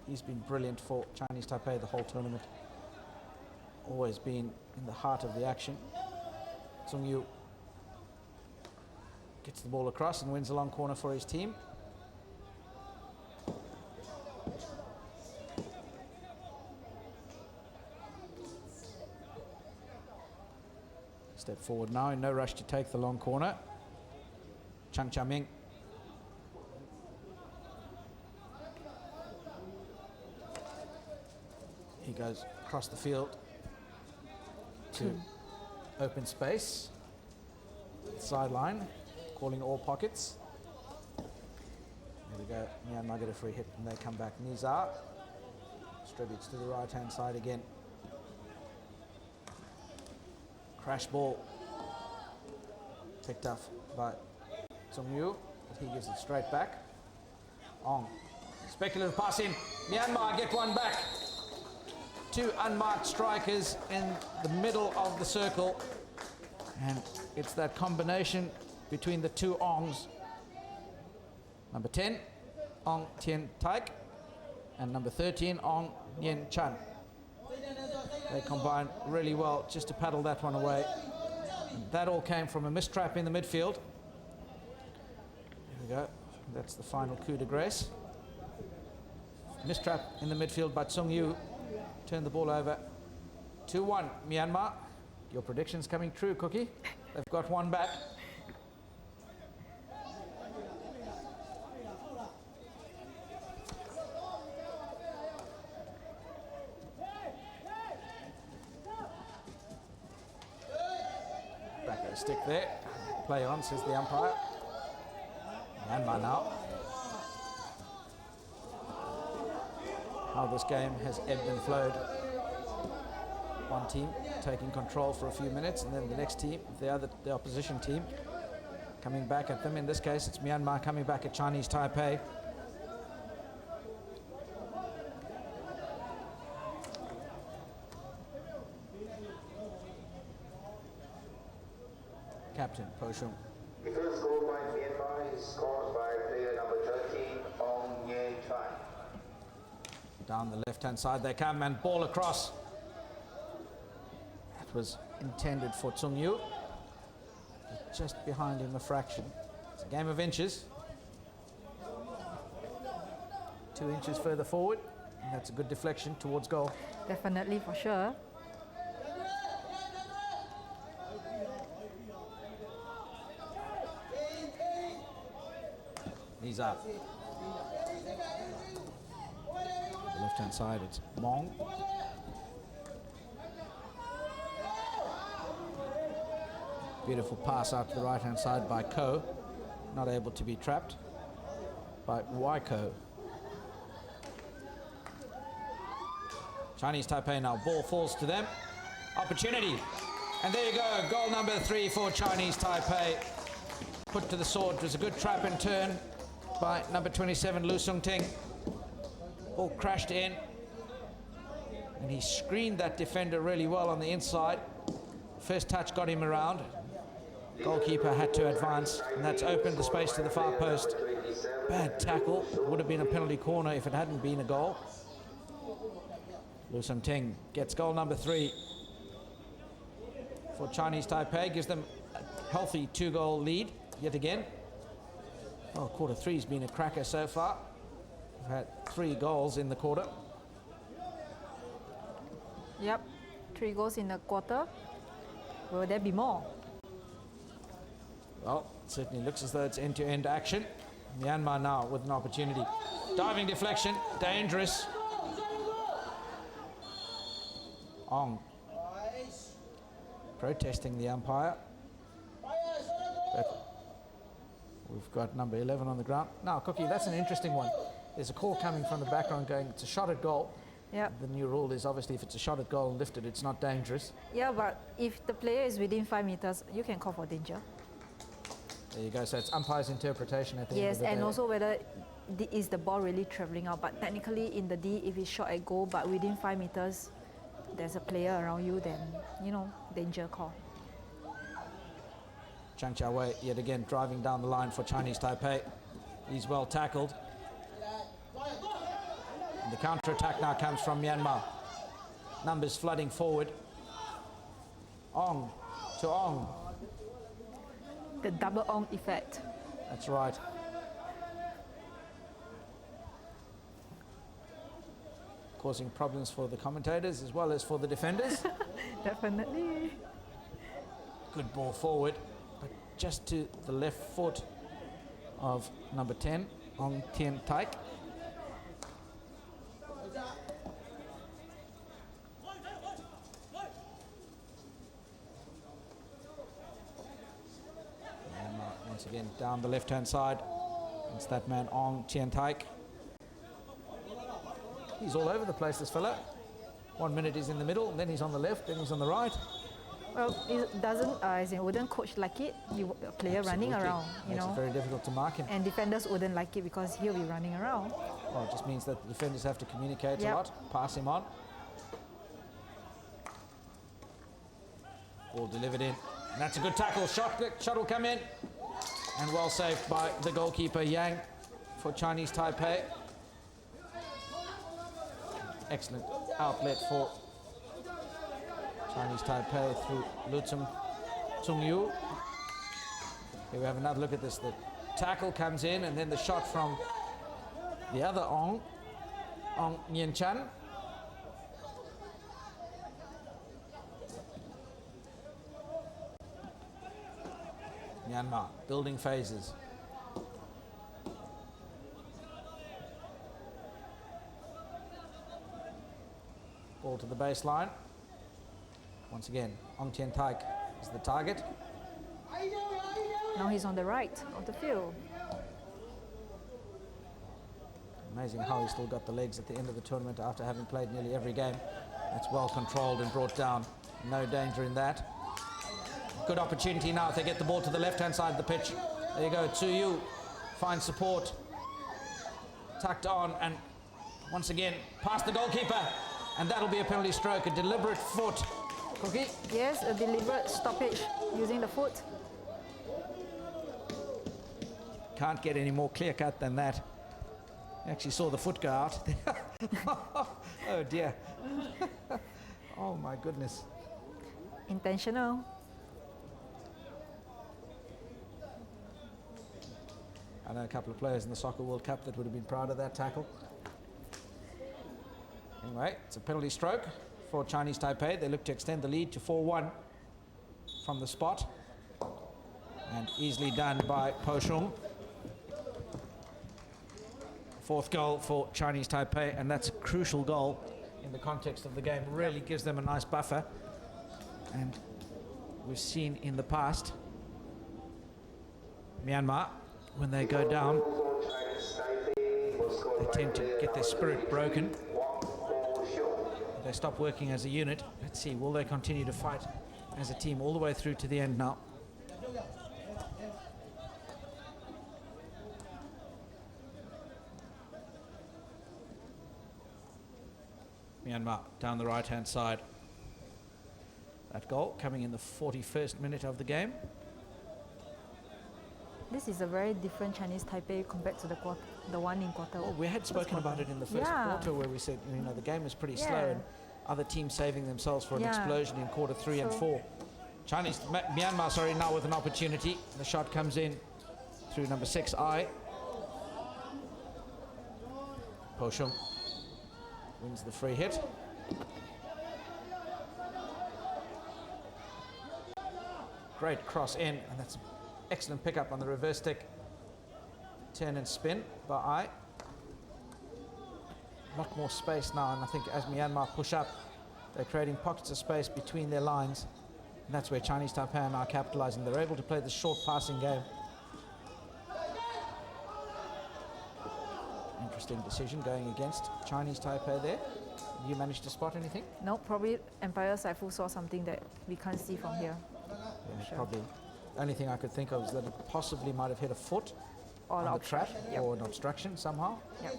He's been brilliant for Chinese Taipei the whole tournament. Always been in the heart of the action. Tsung Yu gets the ball across and wins the long corner for his team. Step forward now, in no rush to take the long corner. Chang Cha-ming. He goes across the field to open space. Sideline, calling all pockets. There we go, Myanmar get a free hit and they come back. Nizar distributes to the right-hand side again. Crash ball picked up by Tsung Yu, but he gives it straight back. Ong, speculative pass in. Myanmar get one back. Two unmarked strikers in the middle of the circle, and it's that combination between the two Ongs. Number 10, Ong Tien Taik, and number 13, Ong Yen Chan. They combined really well just to paddle that one away. And that all came from a mistrap in the midfield. There we go. That's the final coup de grace. Mistrap in the midfield by Tsung Yu. Turned the ball over. 2-1 Myanmar. Your prediction's coming true, Cookie. They've got one back. Back of the stick there. Play on, says the umpire. Myanmar now. How this game has ebbed and flowed. One team taking control for a few minutes, and then the next team, the opposition team, coming back at them. In this case, it's Myanmar coming back at Chinese Taipei. Captain Po Shung. The first goal by Myanmar is scored by player number 13, Ong Ye Chan. Down the left-hand side they come, and ball across. That was intended for Tsung Yu. Just behind him a fraction. It's a game of inches. 2 inches further forward, and that's a good deflection towards goal. Definitely, for sure. Knees up. The left-hand side, it's Mong. Beautiful pass out to the right-hand side by Ko. Not able to be trapped by Waiko. Chinese Taipei now, ball falls to them. Opportunity. And there you go, goal number 3 for Chinese Taipei. Put to the sword. It was a good trap and turn by number 27, Lu Sung Ting. Ball crashed in. And he screened that defender really well on the inside. First touch got him around. Goalkeeper had to advance, and that's opened the space to the far post. Bad tackle. Would have been a penalty corner if it hadn't been a goal. Lu Sung Ting gets goal number 3 for Chinese Taipei. Gives them a healthy 2-goal lead yet again. Oh, quarter 3's been a cracker so far. We've had 3 goals in the quarter. Yep, 3 goals in the quarter. Will there be more? Well, it certainly looks as though it's end-to-end action. Myanmar now with an opportunity. Diving deflection, dangerous. Ong protesting the umpire. But we've got number 11 on the ground. Now, Cookie, that's an interesting one. There's a call coming from the background going, it's a shot at goal. Yep. The new rule is obviously if it's a shot at goal and lifted, it's not dangerous. Yeah, but if the player is within 5 meters, you can call for danger. There you go. So it's umpire's interpretation at the end Yes, of the day. and also whether is the ball really traveling out. But technically in the D, if it's shot at goal but within 5 meters, there's a player around you, then, you know, danger call. Chang Chia Wei yet again driving down the line for Chinese Taipei. He's well tackled. And the counter-attack now comes from Myanmar. Numbers flooding forward. Ong to Ong. The double Ong effect. That's right. Causing problems for the commentators as well as for the defenders. Definitely. Good ball forward, but just to the left foot of number 10, Ong Tien Taik. Once again, down the left-hand side. It's that man, Ong Tien Taik. He's all over the place, this fella. 1 minute he's in the middle, and then he's on the left, then he's on the right. Well, it doesn't, as in wouldn't coach like it, a player running around, you Makes know. it very difficult to mark him. And defenders wouldn't like it because he'll be running around. Well, it just means that the defenders have to communicate Yep. a lot, pass him on. Ball delivered in. And that's a good tackle. Shot will come in. And well saved by the goalkeeper, Yang, for Chinese Taipei. Excellent outlet for Chinese Taipei through Lutum Tsung Yu. Here we have another look at this. The tackle comes in and then the shot from the other Ong Nyen Chan. Myanmar building phases. Ball to the baseline. Once again, Ong Tien Taik is the target. Now he's on the right of the field. Amazing how he still got the legs at the end of the tournament after having played nearly every game. That's well controlled and brought down. No danger in that. Good opportunity now if they get the ball to the left-hand side of the pitch. There you go, Tsu Yu finds support. Tucked on and once again past the goalkeeper. And that'll be a penalty stroke, a deliberate foot. Cookie? Yes, a deliberate stoppage using the foot. Can't get any more clear-cut than that. You actually saw the foot go out. Oh dear. Oh my goodness. Intentional. I know a couple of players in the Soccer World Cup that would have been proud of that tackle. Anyway, it's a penalty stroke for Chinese Taipei. They look to extend the lead to 4-1 from the spot. And easily done by Po Shung. Fourth goal for Chinese Taipei, and that's a crucial goal in the context of the game. Really gives them a nice buffer. And we've seen in the past, Myanmar, when they go down, they tend to get their spirit broken. They stop working as a unit. Let's see, will they continue to fight as a team all the way through to the end now? Myanmar down the right-hand side. That goal coming in the 41st minute of the game. This is a very different Chinese Taipei compared to the one in quarter. Well, we had spoken about it in the first quarter where we said, you know, the game was pretty slow and other teams saving themselves for an explosion in quarter 3 and 4. Myanmar, sorry, now with an opportunity. The shot comes in through number 6, I. Po Shung wins the free hit. Great cross in, and that's an excellent pickup on the reverse stick. Turn and spin by I. A lot more space now, and I think as Myanmar push up, they're creating pockets of space between their lines. And that's where Chinese Taipei are now capitalizing. They're able to play the short passing game. Interesting decision going against Chinese Taipei there. You managed to spot anything? No, probably Empire Saifu saw something that we can't see from here. Yeah, Sure. probably. The only thing I could think of is that it possibly might have hit a foot Or on an the trap obstruction, yep. or an obstruction somehow. Yep.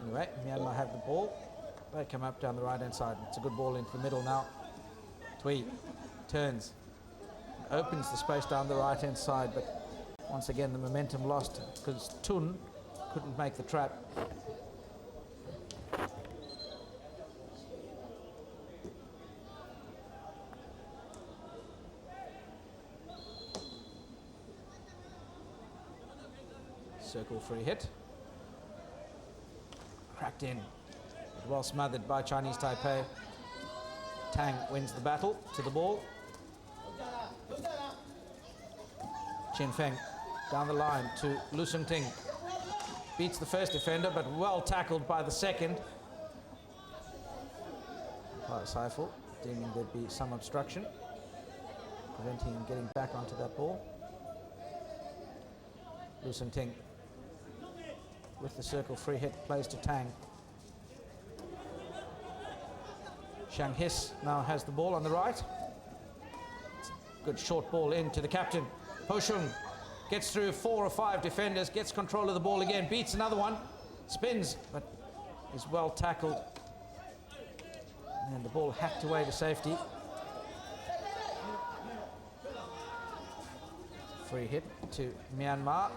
Anyway, Myanmar have the ball. They come up down the right-hand side. It's a good ball into the middle now. Tui turns, opens the space down the right-hand side, but Once again, the momentum lost because Tun couldn't make the trap. Circle free hit. Cracked in. Well smothered by Chinese Taipei. Tang wins the battle to the ball. Chin Feng down the line to Lu Sung Ting. Beats the first defender, but well tackled by the second. Saiful deeming there'd be some obstruction, preventing him getting back onto that ball. Lu Sung Ting with the circle free hit plays to Tang. Xiang His now has the ball on the right. Good short ball in to the captain. Po Shung gets through 4 or 5 defenders, gets control of the ball again, beats another one, spins, but is well tackled. And the ball hacked away to safety. Free hit to Myanmar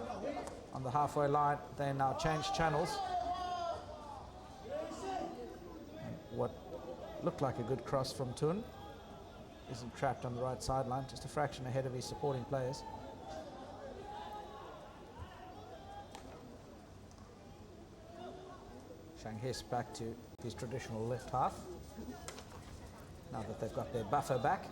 on the halfway line. They now change channels. And what looked like a good cross from Tun isn't trapped on the right sideline, just a fraction ahead of his supporting players. Xiang His back to his traditional left half, now that they've got their buffer back.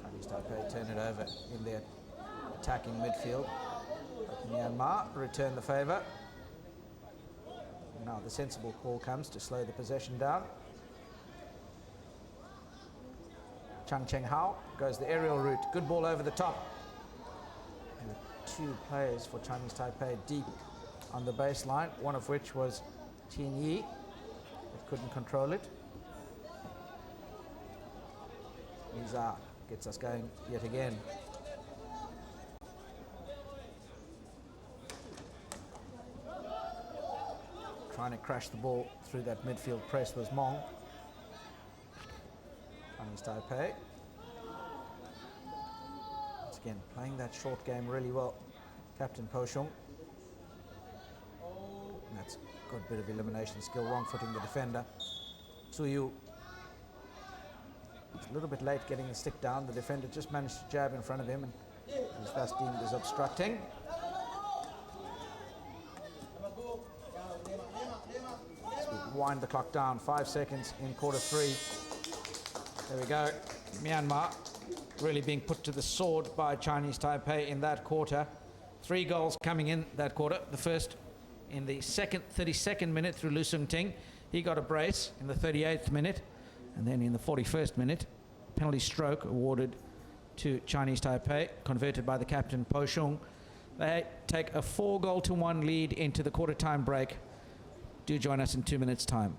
Chinese Taipei turn it over in their attacking midfield. But Myanmar return the favour. Now the sensible call comes to slow the possession down. Chang Cheng Hao goes the aerial route. Good ball over the top. And 2 players for Chinese Taipei deep on the baseline, one of which was Tin Yi, but couldn't control it. Niza gets us going yet again. Trying to crash the ball through that midfield press was Mong. Chinese Taipei. Once again, playing that short game really well. Captain Po Shung. That's a good bit of elimination skill, wrong-footing the defender. Tsuyu. It's a little bit late getting the stick down. The defender just managed to jab in front of him and is thus deemed as obstructing. As we wind the clock down, 5 seconds in quarter 3. There we go. Myanmar really being put to the sword by Chinese Taipei in that quarter. 3 goals coming in that quarter. The first in the 32nd minute through Lu Sung Ting. He got a brace in the 38th minute. And then in the 41st minute, penalty stroke awarded to Chinese Taipei, converted by the captain Po Shung. They take a 4-goal-to-1 lead into the quarter-time break. Do join us in 2 minutes' time.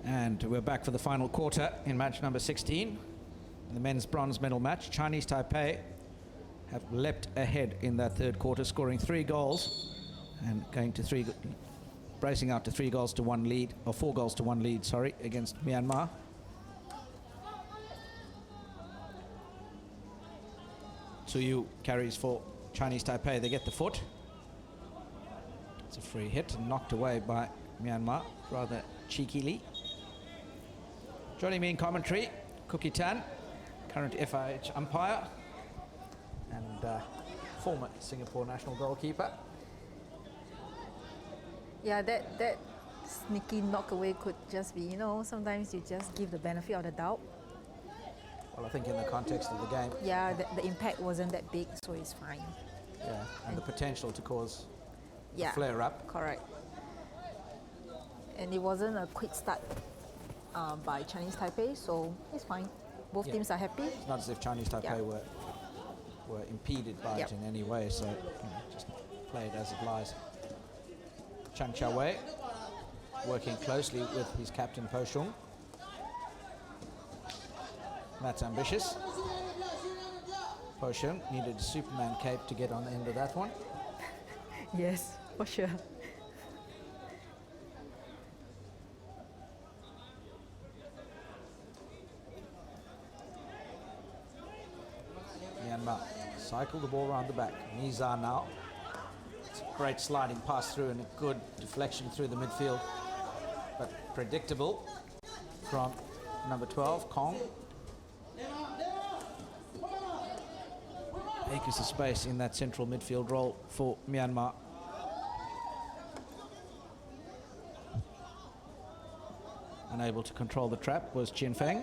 And we're back for the final quarter in match number 16. The men's bronze medal match. Chinese Taipei have leapt ahead in that third quarter, scoring 3 goals And going to bracing out to 3 goals to 1 lead, or 4 goals to 1 lead, sorry, against Myanmar. Tsuyu carries for Chinese Taipei. They get the foot. It's a free hit and knocked away by Myanmar rather cheekily. Joining me in commentary, Cookie Tan, current FIH umpire and former Singapore national goalkeeper. Yeah, that sneaky knockaway could just be, you know, sometimes you just give the benefit of the doubt. Well, I think in the context of the game. Yeah, the impact wasn't that big, so it's fine. Yeah, and the potential to cause Yeah, a flare-up. correct. And it wasn't a quick start by Chinese Taipei, so it's fine. Both teams are happy. It's not as if Chinese Taipei were impeded by it in any way, so just play it as it lies. Chang Chia-wei working closely with his captain Po Shung. That's ambitious. Po Shung needed a Superman cape to get on the end of that one. Yes, for sure. Myanmar cycle the ball around the back. Miza now. It's a great sliding pass through and a good deflection through the midfield, but predictable from number 12, Kong. Acres of space in that central midfield role for Myanmar. Unable to control the trap was Chin Feng.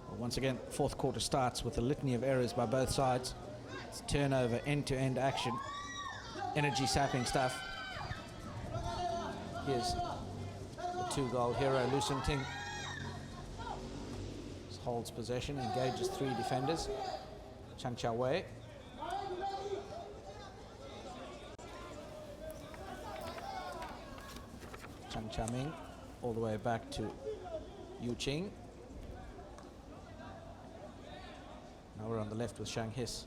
Well, once again, fourth quarter starts with a litany of errors by both sides. It's turnover, end-to-end action, energy-sapping stuff. Here's the 2-goal hero, Lu Sung Ting. Holds possession, engages 3 defenders. Chang Chia-wei. Chang Chia-ming all the way back to Yu Ching. Now we're on the left with Shang His.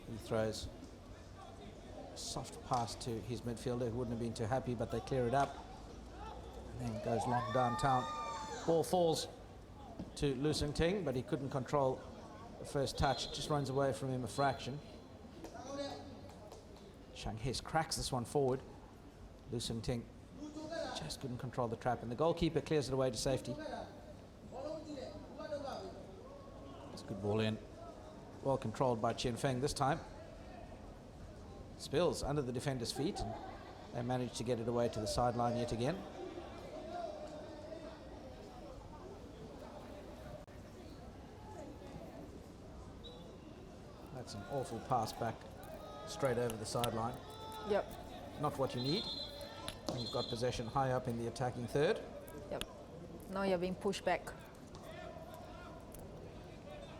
He throws a soft pass to his midfielder, who wouldn't have been too happy, but they clear it up. And then goes long downtown. Ball falls to Lu Sung Ting, but he couldn't control the first touch. Just runs away from him a fraction. Shang His cracks this one forward. Lu Sung Ting just couldn't control the trap, and the goalkeeper clears it away to safety. It's a good ball in. Well controlled by Chin Feng this time. Spills under the defender's feet, and they manage to get it away to the sideline yet again. That's an awful pass back straight over the sideline. Yep. Not what you need when you've got possession high up in the attacking third. Yep. Now you're being pushed back.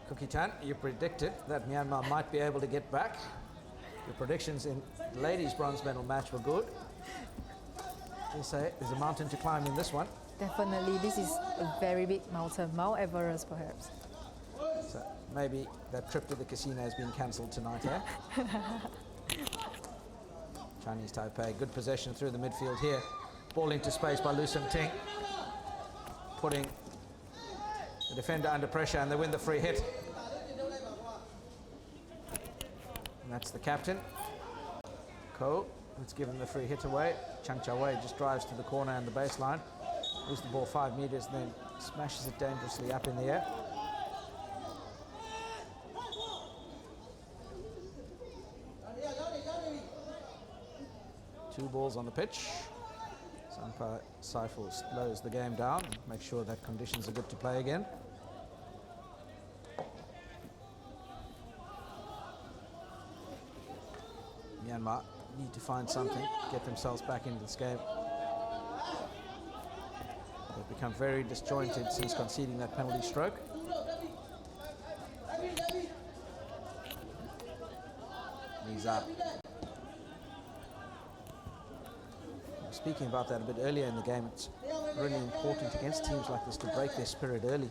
Cookie Tan, you predicted that Myanmar might be able to get back. Your predictions in the ladies' bronze medal match were good. You say there's a mountain to climb in this one. Definitely, this is a very big mountain, Mount Everest perhaps. So maybe that trip to the casino has been cancelled tonight, eh? Chinese Taipei, good possession through the midfield here. Ball into space by Lu Sung Ting, putting the defender under pressure, and they win the free hit. And that's the captain, Ko, who's given the free hit away. Chang Chia-wei just drives to the corner and the baseline, moves the ball 5 meters, and then smashes it dangerously up in the air. Two balls on the pitch. Umpire Saiful slows the game down and makes sure that conditions are good to play again. Myanmar need to find something to get themselves back into this game. They've become very disjointed since conceding that penalty stroke. Knees up. Speaking about that a bit earlier in the game, it's really important against teams like this to break their spirit early.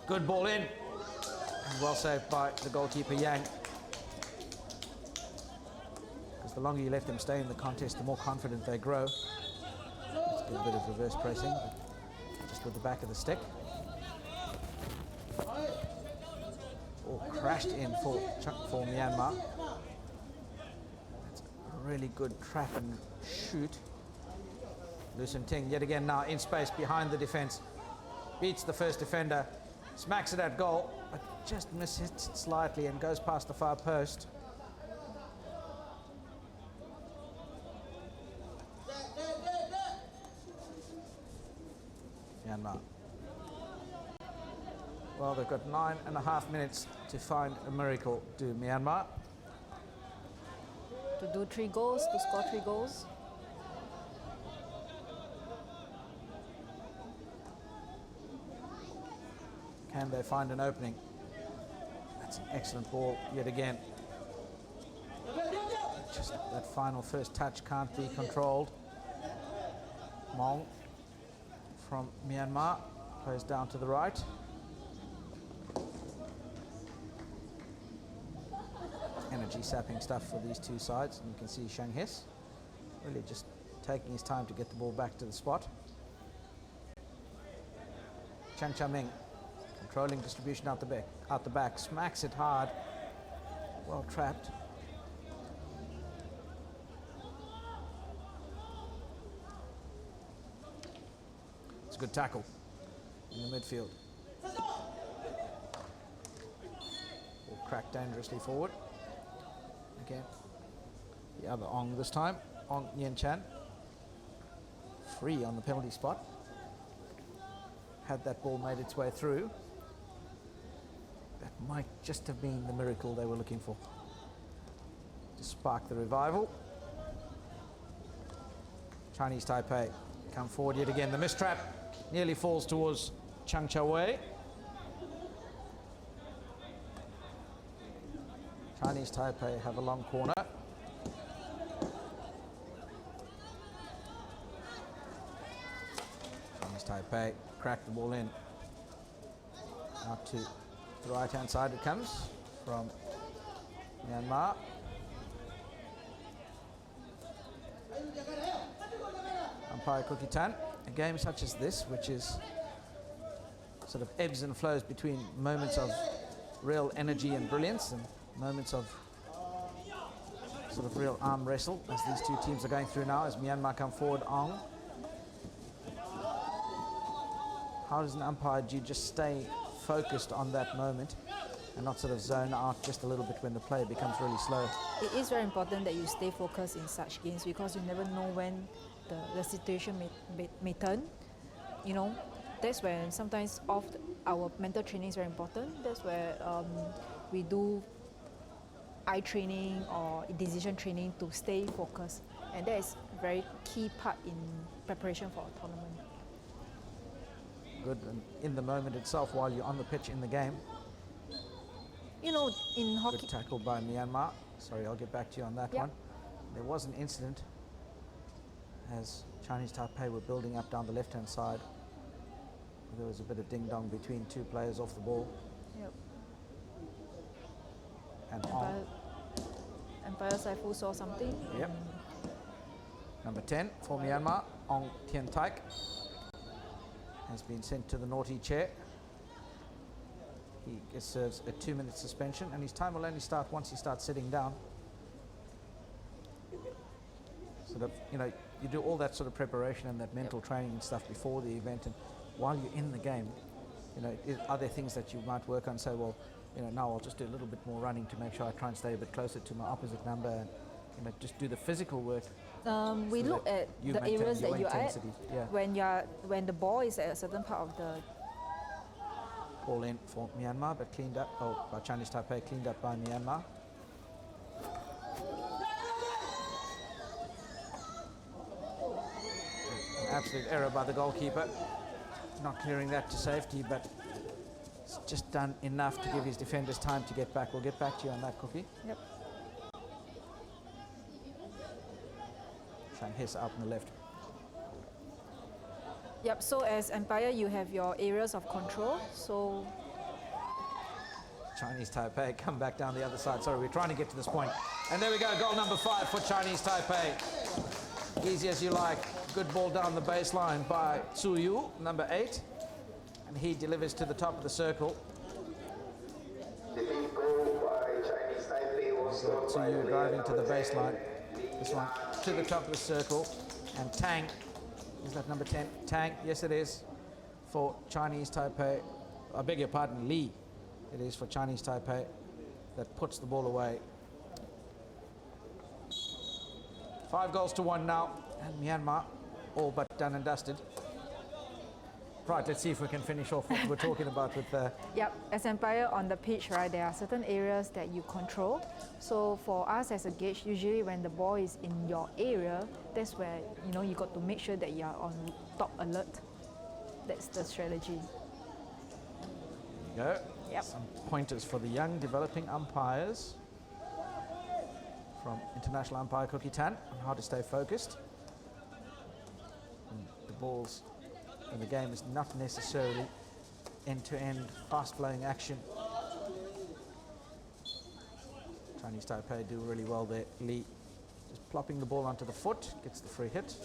Good ball in, and well saved by the goalkeeper Yang. the longer you let them stay in the contest, the more confident they grow. Let's get a bit of reverse pressing, just with the back of the stick. All crashed in for Myanmar. That's a really good trap and shoot. Lucien Ting yet again now in space behind the defense. Beats the first defender, smacks it at goal, but just misses it slightly and goes past the far post. Myanmar. Well, they've got 9.5 minutes to find a miracle, do Myanmar. To do 3 goals, to score 3 goals. Can they find an opening? That's an excellent ball yet again. Just that final first touch can't be controlled. Mong from Myanmar plays down to the right. Energy sapping stuff for these two sides, and you can see Shang Hes really just taking his time to get the ball back to the spot. Chang Cha-Ming controlling distribution out the back, smacks it hard, well trapped. It's a good tackle in the midfield. Ball cracked dangerously forward. Again, the other Ong this time, Ong Nyen Chan, free on the penalty spot. Had that ball made its way through, that might just have been the miracle they were looking for to spark the revival. Chinese Taipei come forward yet again. The mistrap nearly falls towards Chang Cha-Wei. Chinese Taipei have a long corner. Chinese Taipei crack the ball in. Out to the right-hand side it comes from Myanmar. Umpire Cookie Tan. A game such as this, which is sort of ebbs and flows between moments of real energy and brilliance and moments of sort of real arm wrestle, as these two teams are going through now as Myanmar come forward. Ong. How does an umpire just stay focused on that moment and not sort of zone out just a little bit when the play becomes really slow? It is very important that you stay focused in such games because you never know when the situation may turn. You know, that's when sometimes our mental training is very important. That's where we do eye training or decision training to stay focused, and that is a very key part in preparation for a tournament. Good, and in the moment itself, while you're on the pitch in the game. You know, in hockey. Good tackle by Myanmar. Sorry, I'll get back to you on that one. There was an incident as Chinese Taipei were building up down the left-hand side. There was a bit of ding-dong between two players off the ball. Yep. And Empire Saifu saw something. Yep. Number 10 for Myanmar, Ong Tien Taik, has been sent to the naughty chair. He serves a 2-minute suspension, and his time will only start once he starts sitting down. Sort of, you know, you do all that sort of preparation and that mental training and stuff before the event, and while you're in the game, you know, are there things that you might work on? Say, well, you know, now I'll just do a little bit more running to make sure I try and stay a bit closer to my opposite number, and, you know, just do the physical work. We look at the areas that you're at. Yeah. When the ball is at a certain part of the Ball in for Myanmar, but cleaned up, by Chinese Taipei, cleaned up by Myanmar. An absolute error by the goalkeeper, not clearing that to safety, but it's just done enough to give his defenders time to get back. We'll get back to you on that, Cookie. Yep. Shang Hes out on the left. Yep, so as umpire, you have your areas of control. So Chinese Taipei come back down the other side. Sorry, we're trying to get to this point. And there we go, goal number 5 for Chinese Taipei. Easy as you like. Good ball down the baseline by Tzu Yu, number 8. And he delivers to the top of the circle. Tzu Yu driving to the baseline. This one to the top of the circle. And Tang, is that number 10? Tang, yes it is, for Chinese Taipei. I beg your pardon, Li. It is for Chinese Taipei that puts the ball away. 5-1 now, and Myanmar all but done and dusted. Right, let's see if we can finish off what we're talking about with Yep, as umpire on the pitch, right, there are certain areas that you control. So for us as a gauge, usually when the ball is in your area, that's where, you know, you got to make sure that you are on top alert. That's the strategy. There you go. Yep. Some pointers for the young developing umpires from International Umpire Cookie Tan on how to stay focused. And the balls in the game is not necessarily end-to-end fast-flowing action. Chinese Taipei do really well there. Li just plopping the ball onto the foot, gets the free hit.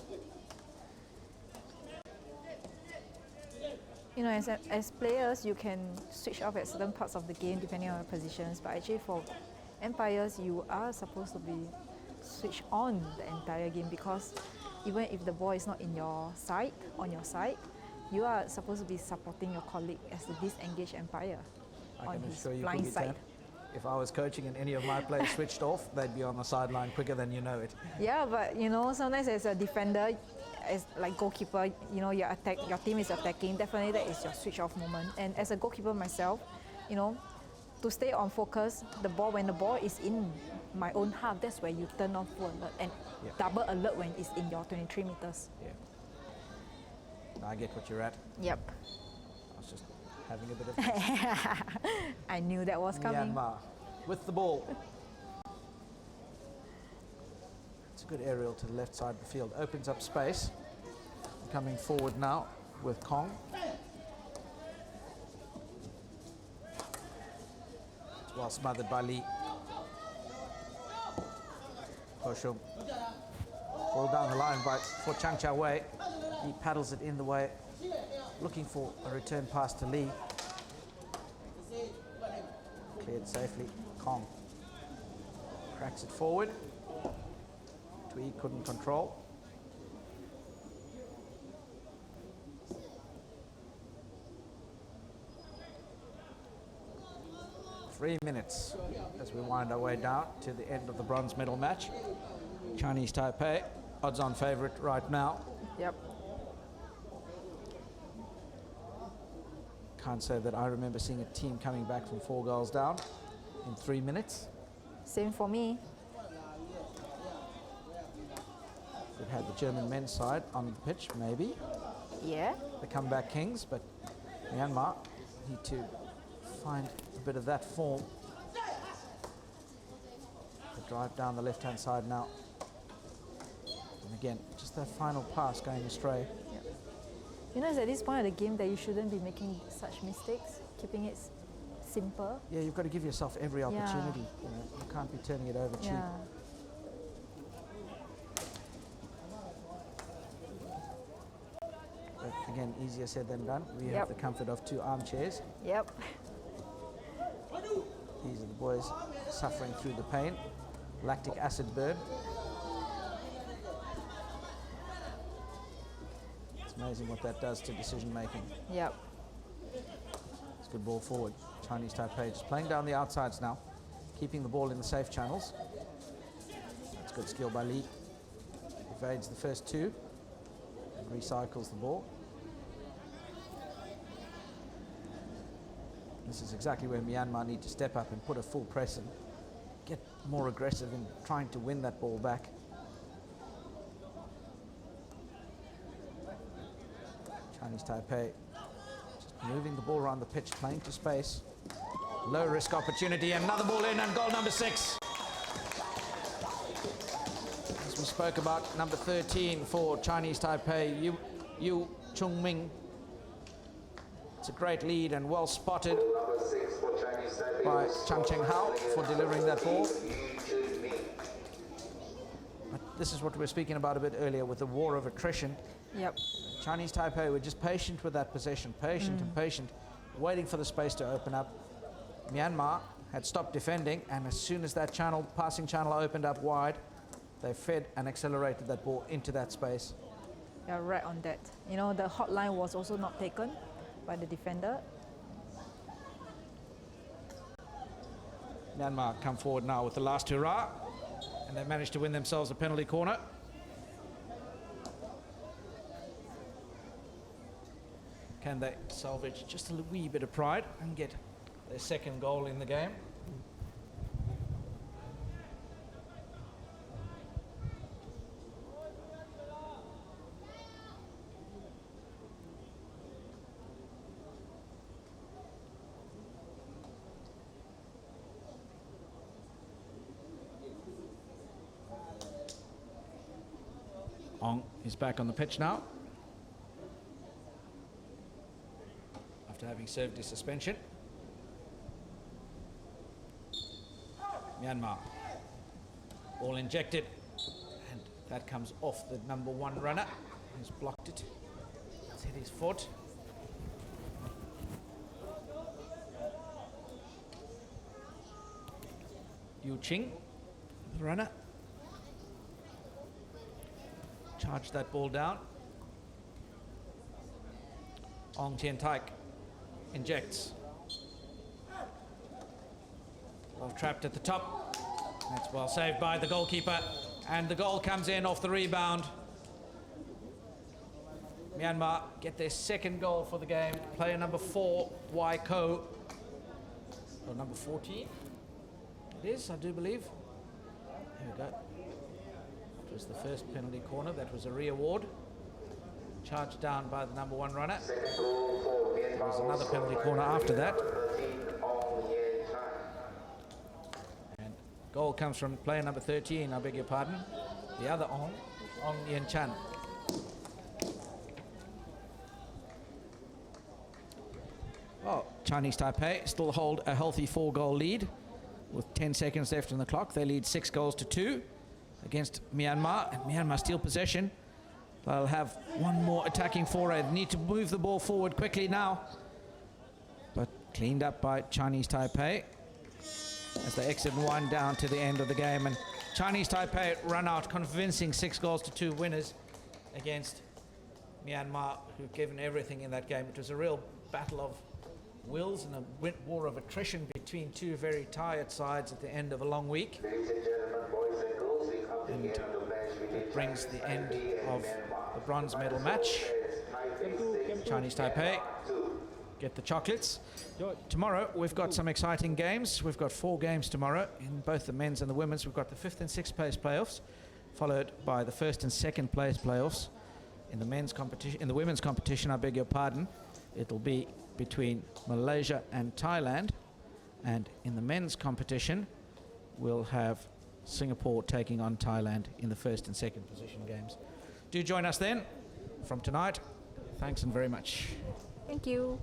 You know, as players, you can switch off at certain parts of the game depending on your positions, but actually for umpires, you are supposed to be switched on the entire game, because even if the ball is not in your side, on your side, you are supposed to be supporting your colleague as the disengaged umpire on his blind side. If I was coaching and any of my players switched off, they'd be on the sideline quicker than you know it. Yeah, but you know, sometimes as a defender, as like goalkeeper, you know, your team is attacking, definitely that is your switch off moment. And as a goalkeeper myself, you know, to stay on focus, when the ball is in my own half, that's where you turn on full alert and double alert when it's in your 23 meters. Yeah. I get what you're at. Yep. I was just having a bit of fun. I knew that was coming. Myanmar with the ball. It's a good aerial to the left side of the field. Opens up space. Coming forward now with Kong. It's well smothered by Li. Hoshum. Ball down the line for Chang Chao Wei. He paddles it in the way, looking for a return pass to Li. Cleared safely. Kong cracks it forward. Twee couldn't control. Three minutes as we wind our way down to the end of the bronze medal match. Chinese Taipei, odds-on favourite right now. Yep. Can't say that I remember seeing a team coming back from 4 goals down in 3 minutes. Same for me. We've had the German men's side on the pitch, maybe. Yeah. The comeback kings, but Myanmar need to find a bit of that form. The drive down the left-hand side now. And again, just that final pass going astray. You know, it's at this point of the game that you shouldn't be making such mistakes, keeping it simple. Yeah, you've got to give yourself every opportunity. You know, you can't be turning it over cheap. Yeah. But again, easier said than done. We have the comfort of 2 armchairs. Yep. These are the boys suffering through the pain. Lactic acid burn. It's amazing what that does to decision making. Yep. It's a good ball forward. Chinese Taipei just playing down the outsides now, keeping the ball in the safe channels. That's good skill by Li. Evades the first 2 and recycles the ball. This is exactly where Myanmar need to step up and put a full press and get more aggressive in trying to win that ball back. Chinese Taipei just moving the ball around the pitch, playing to space. Low risk opportunity, another ball in, and goal number 6. As we spoke about, number 13 for Chinese Taipei, Yu Chung-ming. It's a great lead and well spotted. Number 6 for Chinese Taipei. by Chang Cheng Hao for delivering that ball. But this is what we were speaking about a bit earlier with the war of attrition. Yep. Chinese Taipei were just patient with that possession, patient and patient, waiting for the space to open up. Myanmar had stopped defending, and as soon as that passing channel opened up wide, they fed and accelerated that ball into that space. You're right on that. You know, the hotline was also not taken by the defender. Myanmar come forward now with the last hurrah, and they managed to win themselves a penalty corner. Can they salvage just a wee bit of pride and get their second goal in the game? Ong is back on the pitch now, after having served his suspension. Myanmar, ball injected, and that comes off the number 1 runner. He's blocked it. It's hit his foot. Yu Ching, the runner, charged that ball down. Ong Tien Taik injects. Ball trapped at the top. That's well saved by the goalkeeper, and the goal comes in off the rebound. Myanmar get their second goal for the game. Player number 4, Wai Ko, or number 14. It is, I do believe. There we go. It was the first penalty corner. That was a re-award. Charged down by the number 1 runner. There was another penalty corner after that. And goal comes from player number 13, I beg your pardon. The other Ong Yen Chan. Well, Chinese Taipei still hold a healthy 4-goal lead with 10 seconds left on the clock. They lead 6 goals to 2 against Myanmar, and Myanmar steal possession. They'll have one more attacking foray. They need to move the ball forward quickly now, but cleaned up by Chinese Taipei as they exit and wind down to the end of the game. And Chinese Taipei run out convincing 6 goals to 2 winners against Myanmar, who've given everything in that game. It was a real battle of wills and a war of attrition between 2 very tired sides at the end of a long week. And it brings the end of the bronze medal match. Chinese Taipei get the chocolates. Tomorrow we've got some exciting games. We've got 4 games tomorrow in both the men's and the women's. We've got the 5th and 6th place playoffs, followed by the 1st and 2nd place playoffs. In the men's competition, in the women's competition, I beg your pardon, it'll be between Malaysia and Thailand, and in the men's competition we'll have Singapore taking on Thailand in the 1st and 2nd position games. Do join us then from tonight. Thanks and very much. Thank you.